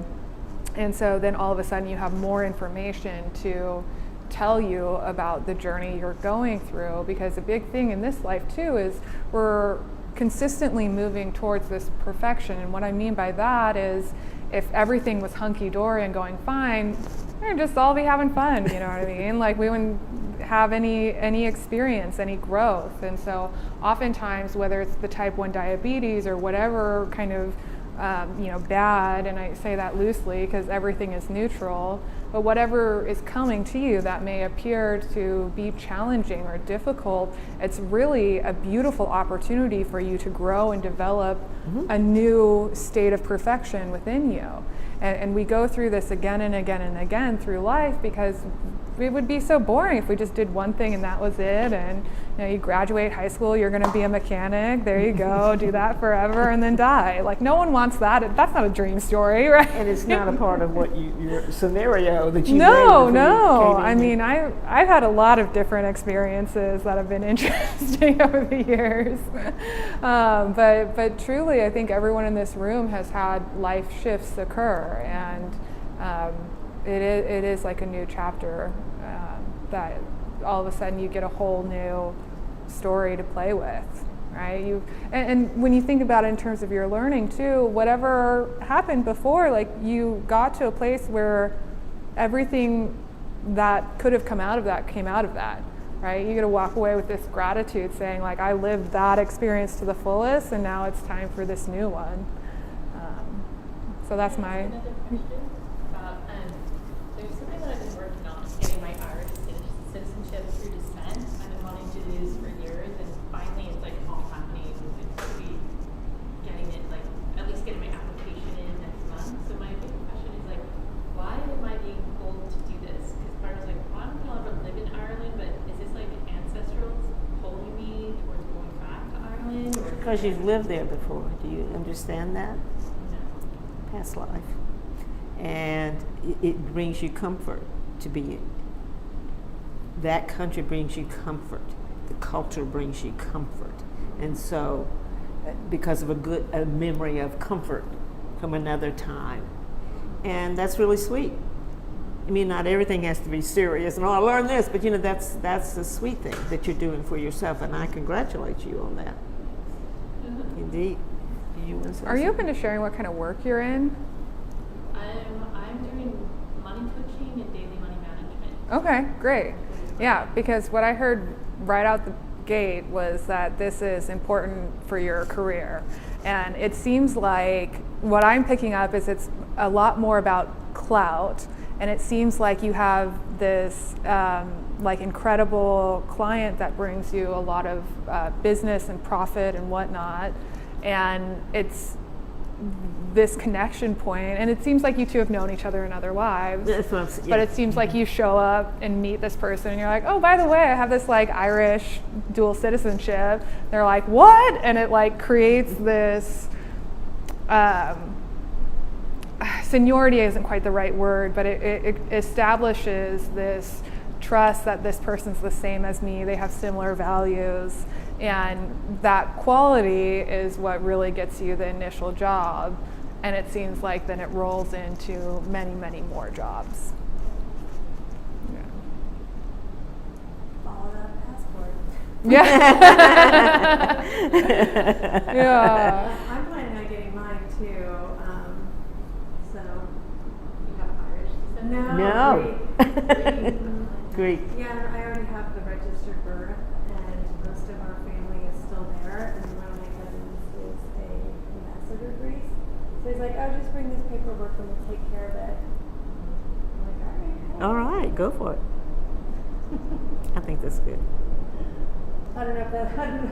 And so then all of a sudden you have more information to tell you about the journey you're going through, because a big thing in this life too is we're consistently moving towards this perfection. And what I mean by that is, if everything was hunky-dory and going fine, we'd just all be having fun, you know what I mean? Like, we wouldn't have any experience, any growth. And so oftentimes, whether it's the type 1 diabetes or whatever kind of bad, and I say that loosely because everything is neutral, but whatever is coming to you that may appear to be challenging or difficult, it's really a beautiful opportunity for you to grow and develop a new state of perfection within you. And we go through this again and again and again through life, because it would be so boring if we just did one thing and that was it. And you graduate high school, you're going to be a mechanic. There you go, do that forever and then die. Like, no one wants wants that? That's not a dream story, right? And it's not a part of what your scenario that you made No, before no. you came I in. mean, I've had a lot of different experiences that have been interesting over the years. But truly, I think everyone in this room has had life shifts occur, and it is like a new chapter that all of a sudden you get a whole new story to play with. Right, and when you think about it in terms of your learning too, whatever happened before, like you got to a place where everything that could have come out of that came out of that, right? You got to walk away with this gratitude, saying like, I lived that experience to the fullest, and now it's time for this new one. So that's my. Another question about there's something that I've been working on, getting my Irish citizenship through descent. I've been wanting to do this for years, and finally it's like all happening. It's be getting it, like at least getting my application in next month. So my big question is like, why am I being pulled to do this? Because part of it's like, well, I don't think I'll ever live in Ireland, but is this like ancestral pulling me towards going back to Ireland? Or Because you've lived there before. Do you understand that? No. Past life. And it brings you comfort to be in. That country brings you comfort. The culture brings you comfort. And so, because of a memory of comfort from another time. And that's really sweet. I mean, not everything has to be serious, and I learned this, but you know, that's the sweet thing that you're doing for yourself, and I congratulate you on that. Indeed. Do you want to say Are you something? open to sharing what kind of work you're in? I'm doing money coaching and daily money management. Okay, great. Yeah, because what I heard right out the gate was that this is important for your career. And it seems like what I'm picking up is it's a lot more about clout. And it seems like you have this like incredible client that brings you a lot of business and profit and whatnot. And it's this connection point, and it seems like you two have known each other in other lives. That's what I'm saying. But it seems like you show up and meet this person, and you're like, oh, by the way, I have this like Irish dual citizenship. They're like, what? And it like creates this seniority isn't quite the right word, but it establishes this trust that this person's the same as me. They have similar values. And that quality is what really gets you the initial job. And it seems like then it rolls into many, many more jobs. Yeah. Follow that passport. Yeah. Yeah. I'm planning on getting mine too. So You have Irish descent? no. No. Greek. Greek. Yeah, I already have the registered birth, and most of our family is still there. And one of my cousins is a ambassador Greece. So he's like, oh, just bring this paperwork and we'll take care of it. I'm like, all right. All right, go for it. I think that's good. I don't know if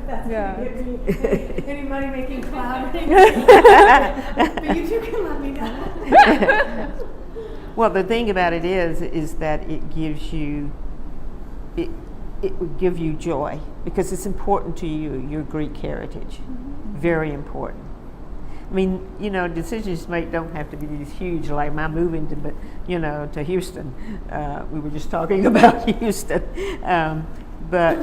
that's Yeah. going to give me any money making cloud. But you two can let me know. Well, the thing about it is that it gives you, it would give you joy because it's important to you, your Greek heritage. Very important. I mean, you know, decisions you make don't have to be these huge, like my moving to Houston. We were just talking about Houston. But,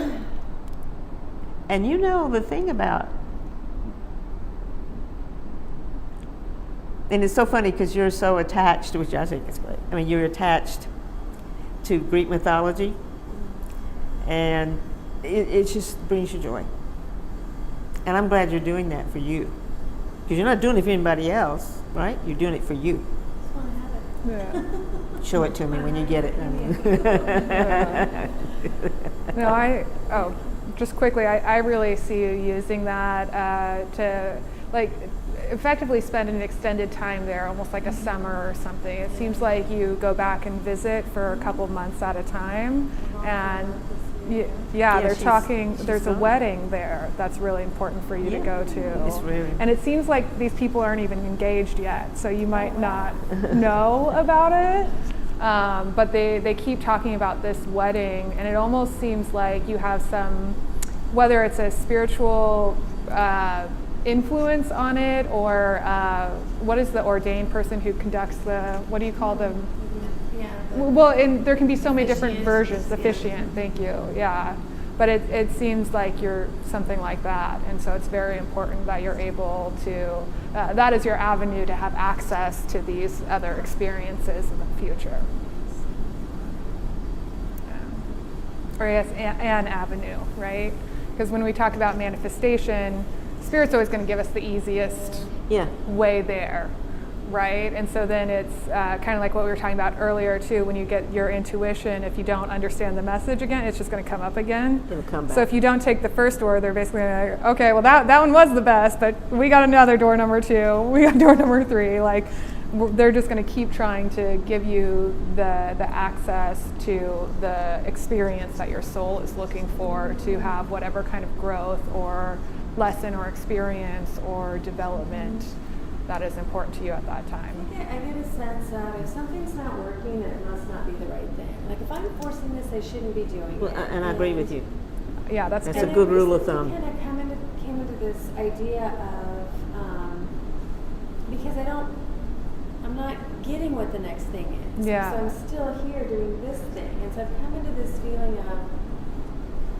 and you know, the thing about, and it's so funny because you're so attached, which I think is great. I mean, you're attached to Greek mythology, and it just brings you joy. And I'm glad you're doing that for you. Because you're not doing it for anybody else, right? You're doing it for you. Just want to have it. Yeah. Show it to me when you get it. No, just quickly, I really see you using that to like effectively spend an extended time there, almost like a summer or something. It seems like you go back and visit for a couple months at a time, and Yeah, they're she's talking. There's a gone. wedding there that's really important for you to go to. It's really- And it seems like these people aren't even engaged yet, so you might not know about it. But they keep talking about this wedding, and it almost seems like you have some, whether it's a spiritual influence on it, or what is the ordained person who conducts the, what do you call them? Yeah. Well, there can be so many different Officiant, versions. yeah. Officiant, thank you. Yeah, but it seems like you're something like that, and so it's very important that you're able to. That is your avenue to have access to these other experiences in the future. Or yes, an avenue, right? Because when we talk about manifestation, Spirit's always going to give us the easiest Yeah. way there, right? And so then it's kind of like what we were talking about earlier too. When you get your intuition, if you don't understand the message again, it's just going to come up again. It'll come back. So if you don't take the first door, they're basically like, okay, well that one was the best, but we got another door number 2, we got door number 3. Like they're just going to keep trying to give you the access to the experience that your soul is looking for to have whatever kind of growth or lesson or experience or development that is important to you at that time. I get a sense of if something's not working, then it must not be the right thing. Like if I'm forcing this, I shouldn't be doing Well, it. and I agree with you. Yeah, that's That's good. a good rule of thumb. I kind of came into this idea of because I'm not getting what the next thing is. Yeah. So I'm still here doing this thing, and so I've come into this feeling of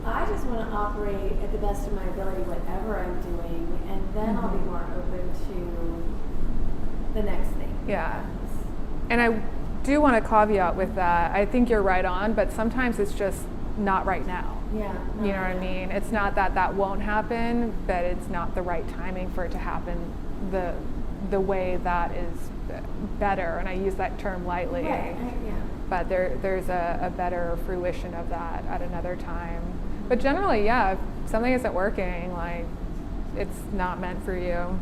I just want to operate at the best of my ability, whatever I'm doing, and then I'll be more open to the next thing. Yeah. And I do want to caveat with that. I think you're right on, but sometimes it's just not right now. Yeah. You know what I mean? It's not that won't happen, but it's not the right timing for it to happen the way that is better. And I use that term lightly. Right. Yeah. But there's a better fruition of that at another time. But generally, yeah, if something isn't working, like it's not meant for you.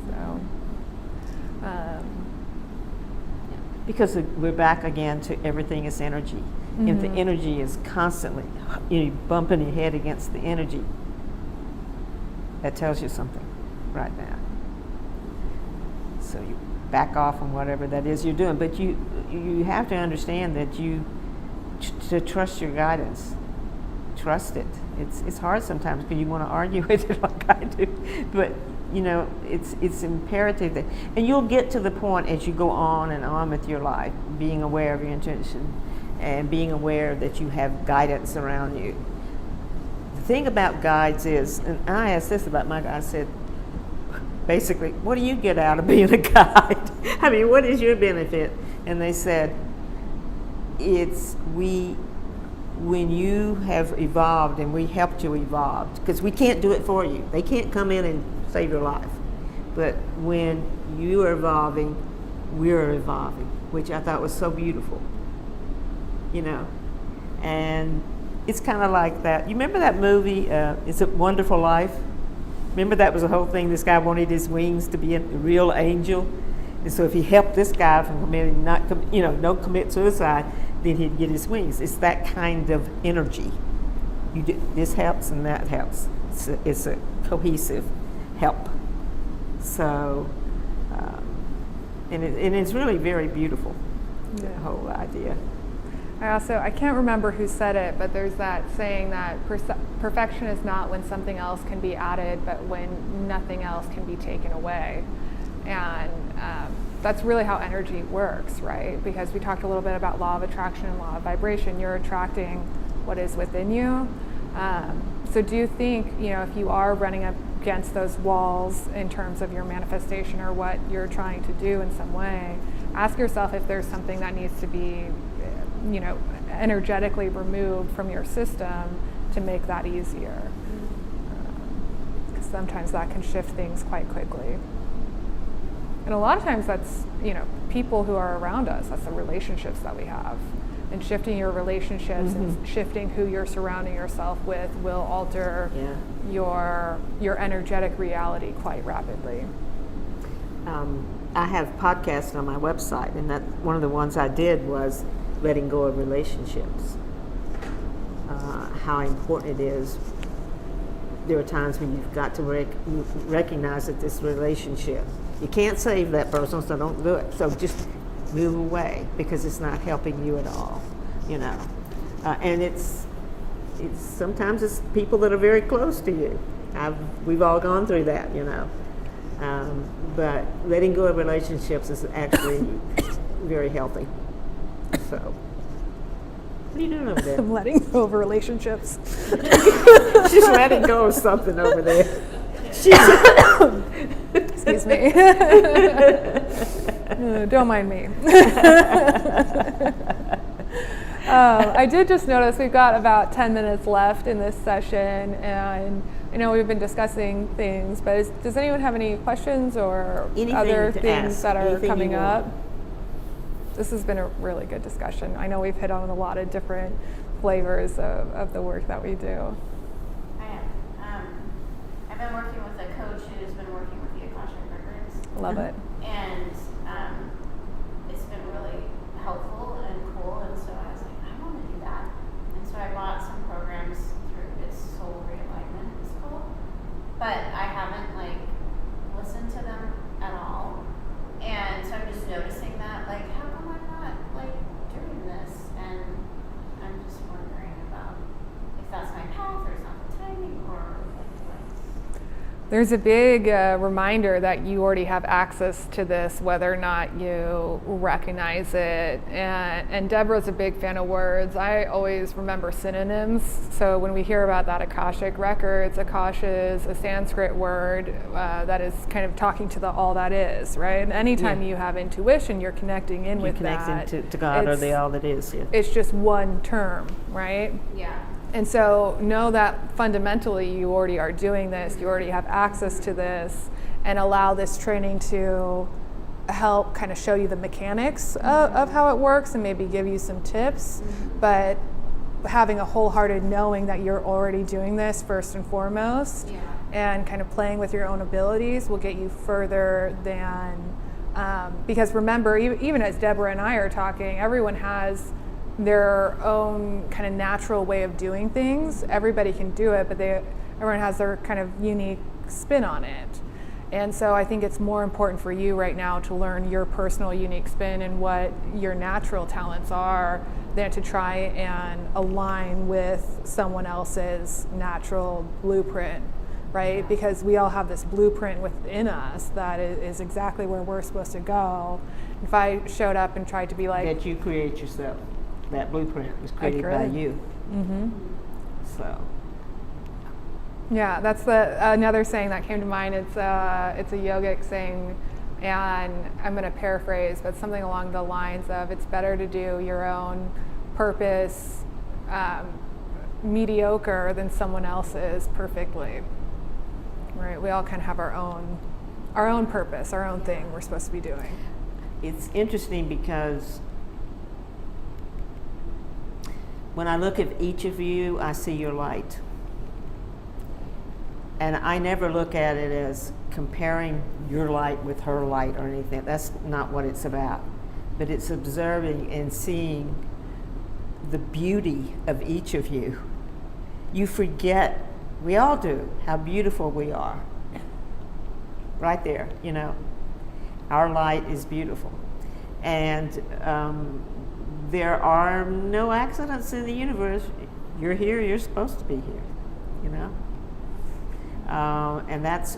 So, Because we're back again to everything is energy. If the energy is constantly bumping your head against the energy, that tells you something right now. So you back off on whatever that is you're doing. But you have to understand that to trust your guidance. Trust it. It's hard sometimes because you want to argue with it like I do, but it's imperative that, and you'll get to the point as you go on and on with your life, being aware of your intuition and being aware that you have guidance around you. The thing about guides is, and I asked this about my guide, I said, basically, what do you get out of being a guide? I mean, what is your benefit? And they said, when you have evolved and we helped you evolve, because we can't do it for you. They can't come in and save your life. But when you are evolving, we're evolving, which I thought was so beautiful. And it's kind of like that. You remember that movie, It's a Wonderful Life? Remember that was the whole thing, this guy wanted his wings to be a real angel. And so if he helped this guy from committing, don't commit suicide, then he'd get his wings. It's that kind of energy. This helps and that helps. It's a cohesive help. So, and it's really very beautiful, the whole idea. I can't remember who said it, but there's that saying that perfection is not when something else can be added, but when nothing else can be taken away. And that's really how energy works, right? Because we talked a little bit about law of attraction and law of vibration. You're attracting what is within you. So do you think, if you are running up against those walls in terms of your manifestation or what you're trying to do in some way, ask yourself if there's something that needs to be, energetically removed from your system to make that easier. Because sometimes that can shift things quite quickly. And a lot of times that's, people who are around us, that's the relationships that we have. And shifting your relationships and shifting who you're surrounding yourself with will alter your energetic reality quite rapidly. I have podcasts on my website, and that one of the ones I did was letting go of relationships. How important it is. There are times when you've got to recognize that this relationship, you can't save that person, so don't do it. So just move away because it's not helping you at all, And it's sometimes it's people that are very close to you, We've all gone through that, you know. But letting go of relationships is actually very healthy. So, what are you doing over there? I'm letting go of relationships. She's letting go of something over there. Excuse me. Don't mind me. I did just notice we've got about 10 minutes left in this session, and I know we've been discussing things, but does anyone have any questions or Anything other to things ask, that are anything coming you up? want. This has been a really good discussion. I know we've hit on a lot of different flavors of the work that we do. I am. I've been working with a coach who's been working with the Akashic Records. Love it. And it's been really helpful and cool, and so I was like, I want to do that. And so I bought some programs through this Soul Realignment, it's called. But I haven't listened to them at all. And so I'm just noticing that, how come I'm not doing this? And I'm just wondering about if that's my path or it's not the timing or what. There's a big reminder that you already have access to this, whether or not you recognize it. And Deborah's a big fan of words. I always remember synonyms. So when we hear about that Akashic Records, Akash is a Sanskrit word that is kind of talking to the all that is, right? And anytime you have intuition, you're connecting in with that. You're connecting to God or the all that is. Yeah. It's just one term, right? Yeah. And so know that fundamentally you already are doing this, you already have access to this, and allow this training to help kind of show you the mechanics of how it works and maybe give you some tips. But having a wholehearted knowing that you're already doing this first and foremost, and kind of playing with your own abilities will get you further than, because remember, even as Deborah and I are talking, everyone has their own kind of natural way of doing things. Everybody can do it, but everyone has their kind of unique spin on it. And so I think it's more important for you right now to learn your personal unique spin and what your natural talents are than to try and align with someone else's natural blueprint, right? Because we all have this blueprint within us that is exactly where we're supposed to go. If I showed up and tried to be like... That you create yourself. That blueprint was created by you. Mm-hmm. So. Yeah, that's another saying that came to mind. It's a yogic saying, and I'm going to paraphrase, but something along the lines of, it's better to do your own purpose mediocre than someone else's perfectly. Right? We all kind of have our own purpose, our own thing we're supposed to be doing. It's interesting because when I look at each of you, I see your light. And I never look at it as comparing your light with her light or anything. That's not what it's about. But it's observing and seeing the beauty of each of you. You forget, we all do, how beautiful we are. Right there, you know. Our light is beautiful. And there are no accidents in the universe. You're here, you're supposed to be here, you know? And that's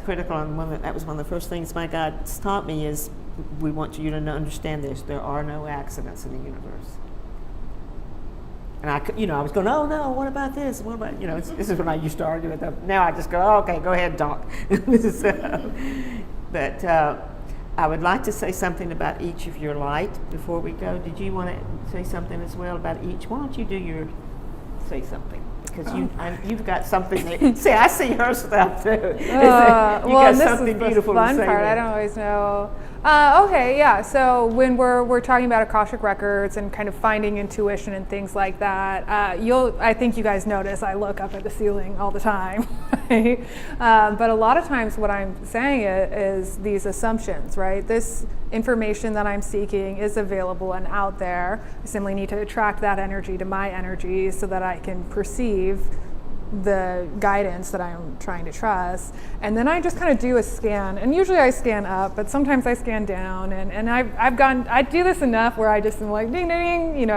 critical, and that was one of the first things my guides taught me is, we want you to understand this, there are no accidents in the universe. And I was going, oh no, what about this? What about, this is when I used to argue with them. Now I just go, oh, okay, go ahead and talk. But I would like to say something about each of your light before we go. Did you want to say something as well about each? Why don't you say something? Because you've got something that, see, I see her stuff too. You got something beautiful to say. This is the fun part. I don't always know. Okay, yeah. So when we're talking about Akashic Records and kind of finding intuition and things like that, I think you guys notice I look up at the ceiling all the time. Right? But a lot of times what I'm saying is these assumptions, right? This information that I'm seeking is available and out there. I simply need to attract that energy to my energy so that I can perceive the guidance that I'm trying to trust. And then I just kind of do a scan, and usually I scan up, but sometimes I scan down, and I do this enough where I just am like ding ding,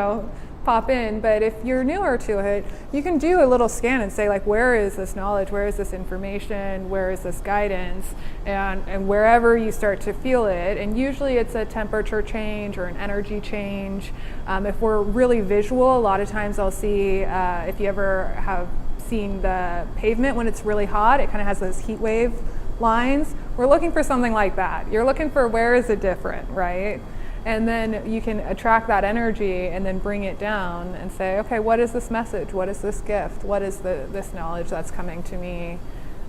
pop in, but if you're newer to it, you can do a little scan and say, like, where is this knowledge, where is this information, where is this guidance, and wherever you start to feel it, and usually it's a temperature change or an energy change. If we're really visual, a lot of times I'll see, if you ever have seen the pavement when it's really hot, it kind of has those heat wave lines. We're looking for something like that. You're looking for where is it different, right? And then you can attract that energy and then bring it down and say, okay, what is this message? What is this gift? What is this knowledge that's coming to me?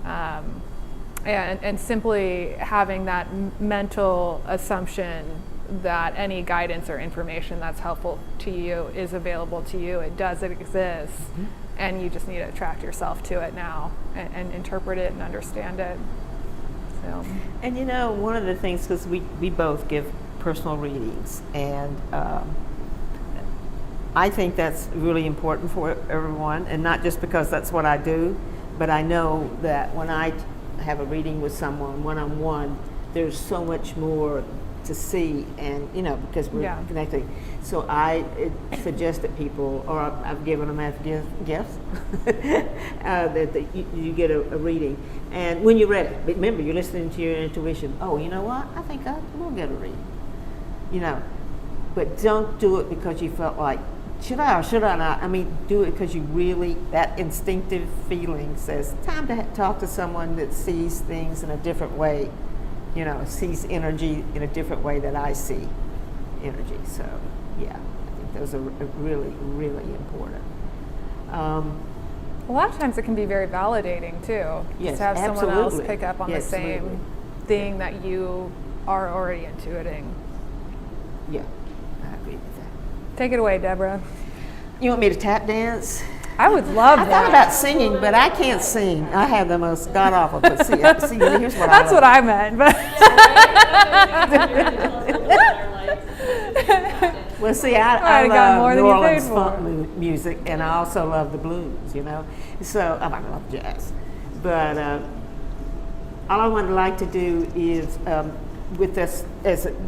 And simply having that mental assumption that any guidance or information that's helpful to you is available to you. It does exist. And you just need to attract yourself to it now and interpret it and understand it. So. And you know, one of the things, because we both give personal readings, and I think that's really important for everyone, and not just because that's what I do, but I know that when I have a reading with someone one-on-one, there's so much more to see, and you know, because we're connecting. So I suggest that people, or I've given them as gifts, that you get a reading, and when you're ready, remember you're listening to your intuition. Oh, you know what? I think I will get a reading. You know, but don't do it because you felt like, should I or should I not? I mean, do it because you really, that instinctive feeling says, time to talk to someone that sees things in a different way, you know, sees energy in a different way that I see energy. So, yeah, I think those are really, really important. A lot of times it can be very validating too. Yes, just to have absolutely. someone else pick up on the Absolutely. same thing that you are already intuiting. Yeah, I agree with that. Take it away, Deborah. You want me to tap dance? I would love I that. thought about singing, but I can't sing. I have the most god awful. But see, here's what That's what I meant. But well, see, I got more love than New you Orleans paid funk music, and I also love the blues. You know, so I love jazz. But all I would like to do is with this,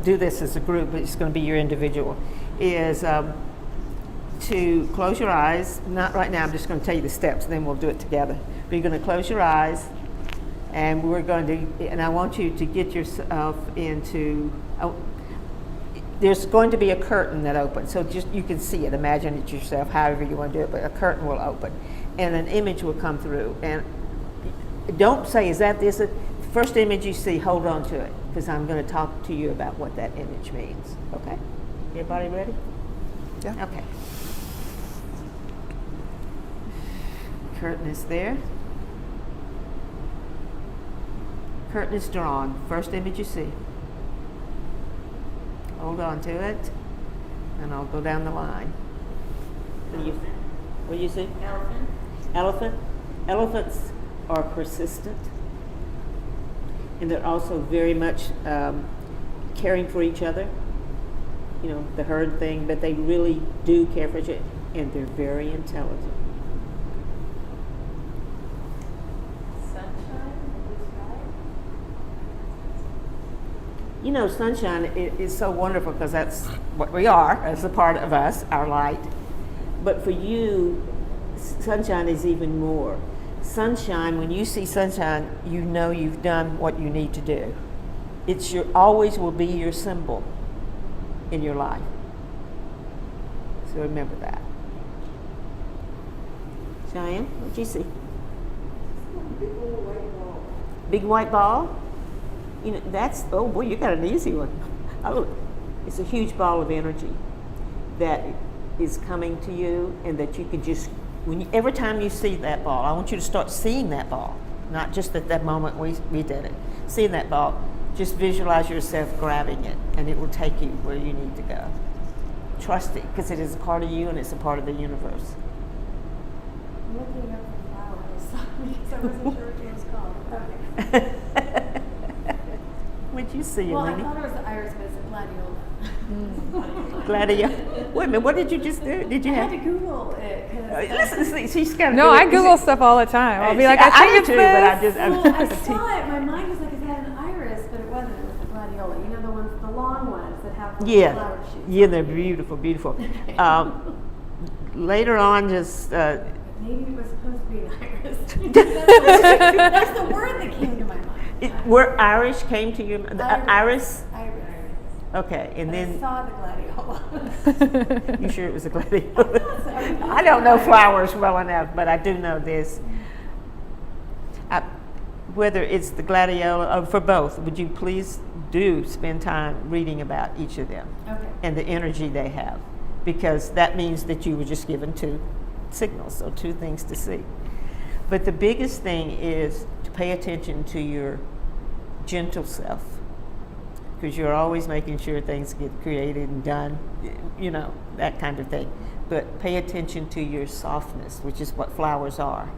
do this as a group, but it's going to be your individual, is to close your eyes. Not right now, I'm just going to tell you the steps, and then we'll do it together. But you're going to close your eyes, and we're going to, and I want you to get yourself into, there's going to be a curtain that opens, so just, you can see it, imagine it yourself, however you want to do it, but a curtain will open, and an image will come through, and don't say, is that this? First image you see, hold on to it, because I'm going to talk to you about what that image means, okay? Everybody ready? Yeah. Okay. Curtain is there. Curtain is drawn. First image you see. Hold on to it, and I'll go down the line. What do you see? Elephant. Elephant. Elephants are persistent, and they're also very much caring for each other. You know, the herd thing, but they really do care for each other, and they're very intelligent. You know, sunshine is so wonderful because that's what we are as a part of us, our light. But for you, sunshine is even more. Sunshine, when you see sunshine, you know you've done what you need to do. It's your, always will be your symbol in your life. So remember that. Cheyenne, what did you see? Big old white ball. Big white ball? You know, that's, oh boy, you got an easy one. Oh, it's a huge ball of energy that is coming to you, and that you can just, every time you see that ball, I want you to start seeing that ball, not just at that moment we did it. Seeing that ball, just visualize yourself grabbing it, and it will take you where you need to go. Trust it, because it is a part of you and it's a part of the universe. I'm looking up for flowers because I wasn't sure what it was called. Okay. What'd you see, Well, I Eleni? thought it was the iris, but it's a gladiola. Gladiator. Wait a minute, what did you just do? Did you I have had to Google it because listen, she's got to No, I Google stuff all the time. I'll be like, I think do it's too, this. but I just well, I saw it. My mind was like, is that an iris? But it wasn't. It was the gladiola. You know, the long ones that have the flower shoots. Yeah, they're beautiful, beautiful. later on, just Maybe it was supposed to be an iris. That's the word that came to my mind. where Irish came to your iris. Iris. Okay, and I then saw the gladiola. you sure it was a gladiola? I don't know flowers well enough, but I do know this. Whether it's the gladiola or for both, would you please do spend time reading about each of them Okay. and the energy they have, because that means that you were just given two signals, so two things to see. But the biggest thing is to pay attention to your gentle self, because you're always making sure things get created and done, you know, that kind of thing. But pay attention to your softness, which is what flowers are.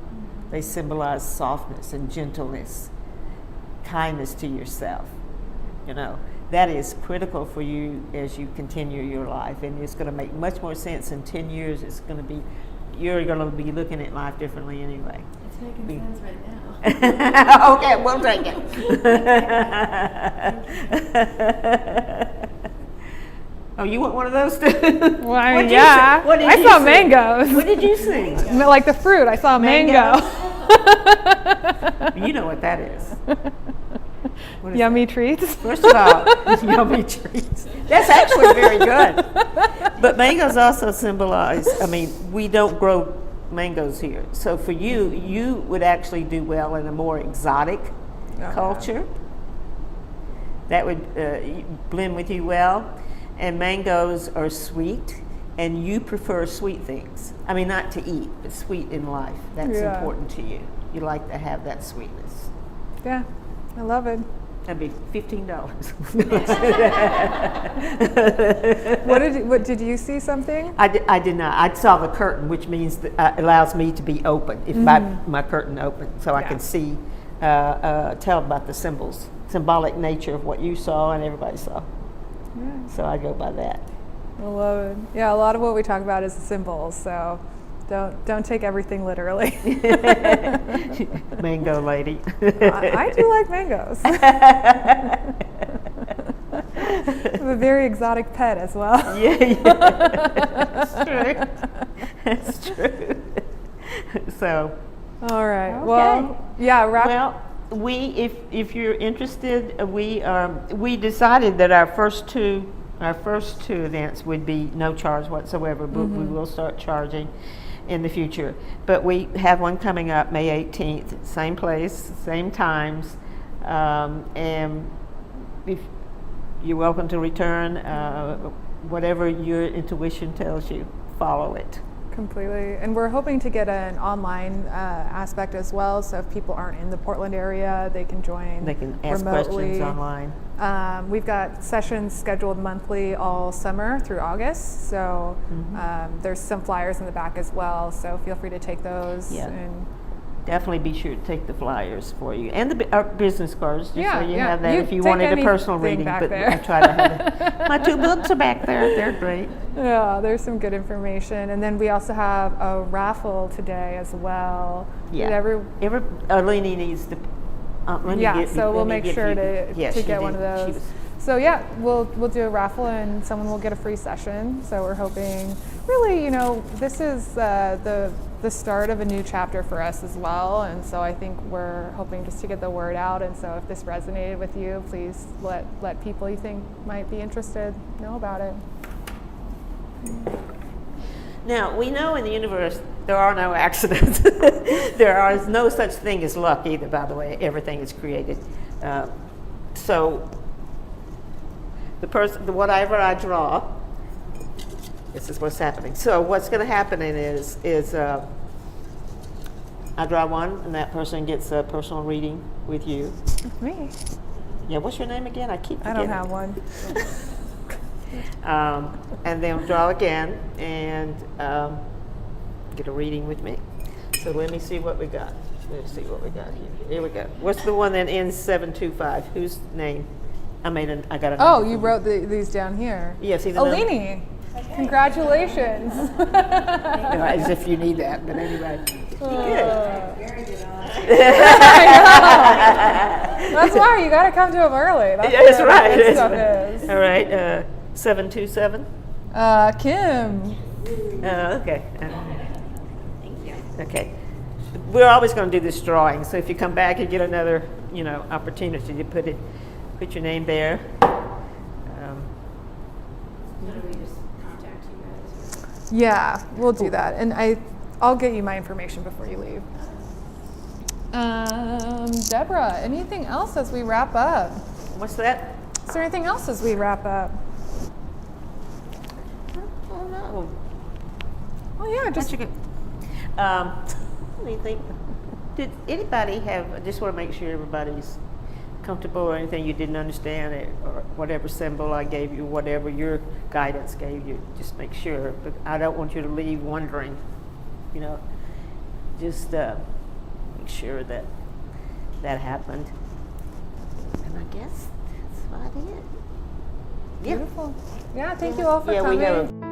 They symbolize softness and gentleness, kindness to yourself. You know, that is critical for you as you continue your life, and it's going to make much more sense in 10 years. It's going to be, you're going to be looking at life differently anyway. It's making sense right now. Okay, we'll take it. Oh, you want one of those too? Well, I mean, What'd you yeah. say? What did I you saw sing? mangoes. What did you sing? Like the fruit, I saw mango. You know what that is. What is Yummy treats. First of all, yummy treats. That's actually very good. But mangoes also symbolize, I mean, we don't grow mangoes here. So for you, you would actually do well in a more exotic culture. That would blend with you well. And mangoes are sweet, and you prefer sweet things. I mean, not to eat, but sweet in life. That's important to you. You like to have that sweetness. Yeah, I love it. That'd be $15. What did you see something? I did not. I saw the curtain, which means that allows me to be open. If my curtain open, so I can see, tell about the symbolic nature of what you saw and everybody saw. Yeah. So I go by that. I love it. Yeah, a lot of what we talk about is the symbols, so don't take everything literally. Mango lady. I do like mangoes. I have a very exotic pet as well. Yeah. That's true. So. All right. Okay. Well, yeah. Well, if you're interested, we decided that our first two events would be no charge whatsoever, but we will start charging in the future. But we have one coming up May 18th, same place, same times, and if you're welcome to return. Whatever your intuition tells you, follow it. Completely. And we're hoping to get an online aspect as well, so if people aren't in the Portland area, they can join. They can ask remotely. questions online. We've got sessions scheduled monthly all summer through August, so there's some flyers in the back as well, so feel free to take those. Yeah. And Definitely be sure to take the flyers for you and our business cards, just so you Yeah, have that you if you take wanted a personal anything reading. back But there. I try to have it. My 2 books are back there. They're great. Yeah, there's some good information. And then we also have a raffle today as well. Yeah. Lenny needs to. So we'll make sure to get one of those. So yeah, we'll do a raffle and someone will get a free session. So we're hoping, really, this is the start of a new chapter for us as well. And so I think we're hoping just to get the word out. And so if this resonated with you, please let people you think might be interested know about it. Now, we know in the universe there are no accidents. There is no such thing as luck either, by the way. Everything is created. So whatever I draw, this is what's happening. So what's going to happen is I draw one, and that person gets a personal reading with you. Me? Yeah, what's your name again? I keep I forgetting. don't have one. And then draw again and get a reading with me. So let me see what we got. Let's see what we got here. Here we go. What's the one that ends 725? Whose name? I got a Oh, number. you wrote these down here. Yeah, see the number? Alini, congratulations. As if you need that, but anyway. Good. That's why you got to come to them early. That's That's what right. that That's stuff right. is. All right, 727. Kim. Okay. Thank you. Okay. We're always going to do this drawing, so if you come back, you get another, opportunity to put your name there. So do we just contact you guys? Yeah, we'll do that. And I'll get you my information before you leave. Deborah, anything else as we wrap up? What's that? Is there anything else as we wrap up? Oh no. Well, yeah, just Let me think. Did anybody have? I just want to make sure everybody's comfortable, or anything you didn't understand, or whatever symbol I gave you, whatever your guidance gave you. Just make sure. But I don't want you to leave wondering. Just make sure that happened. And I guess that's about it. Yeah. beautiful. Yeah, thank you all for Yeah, coming. we have a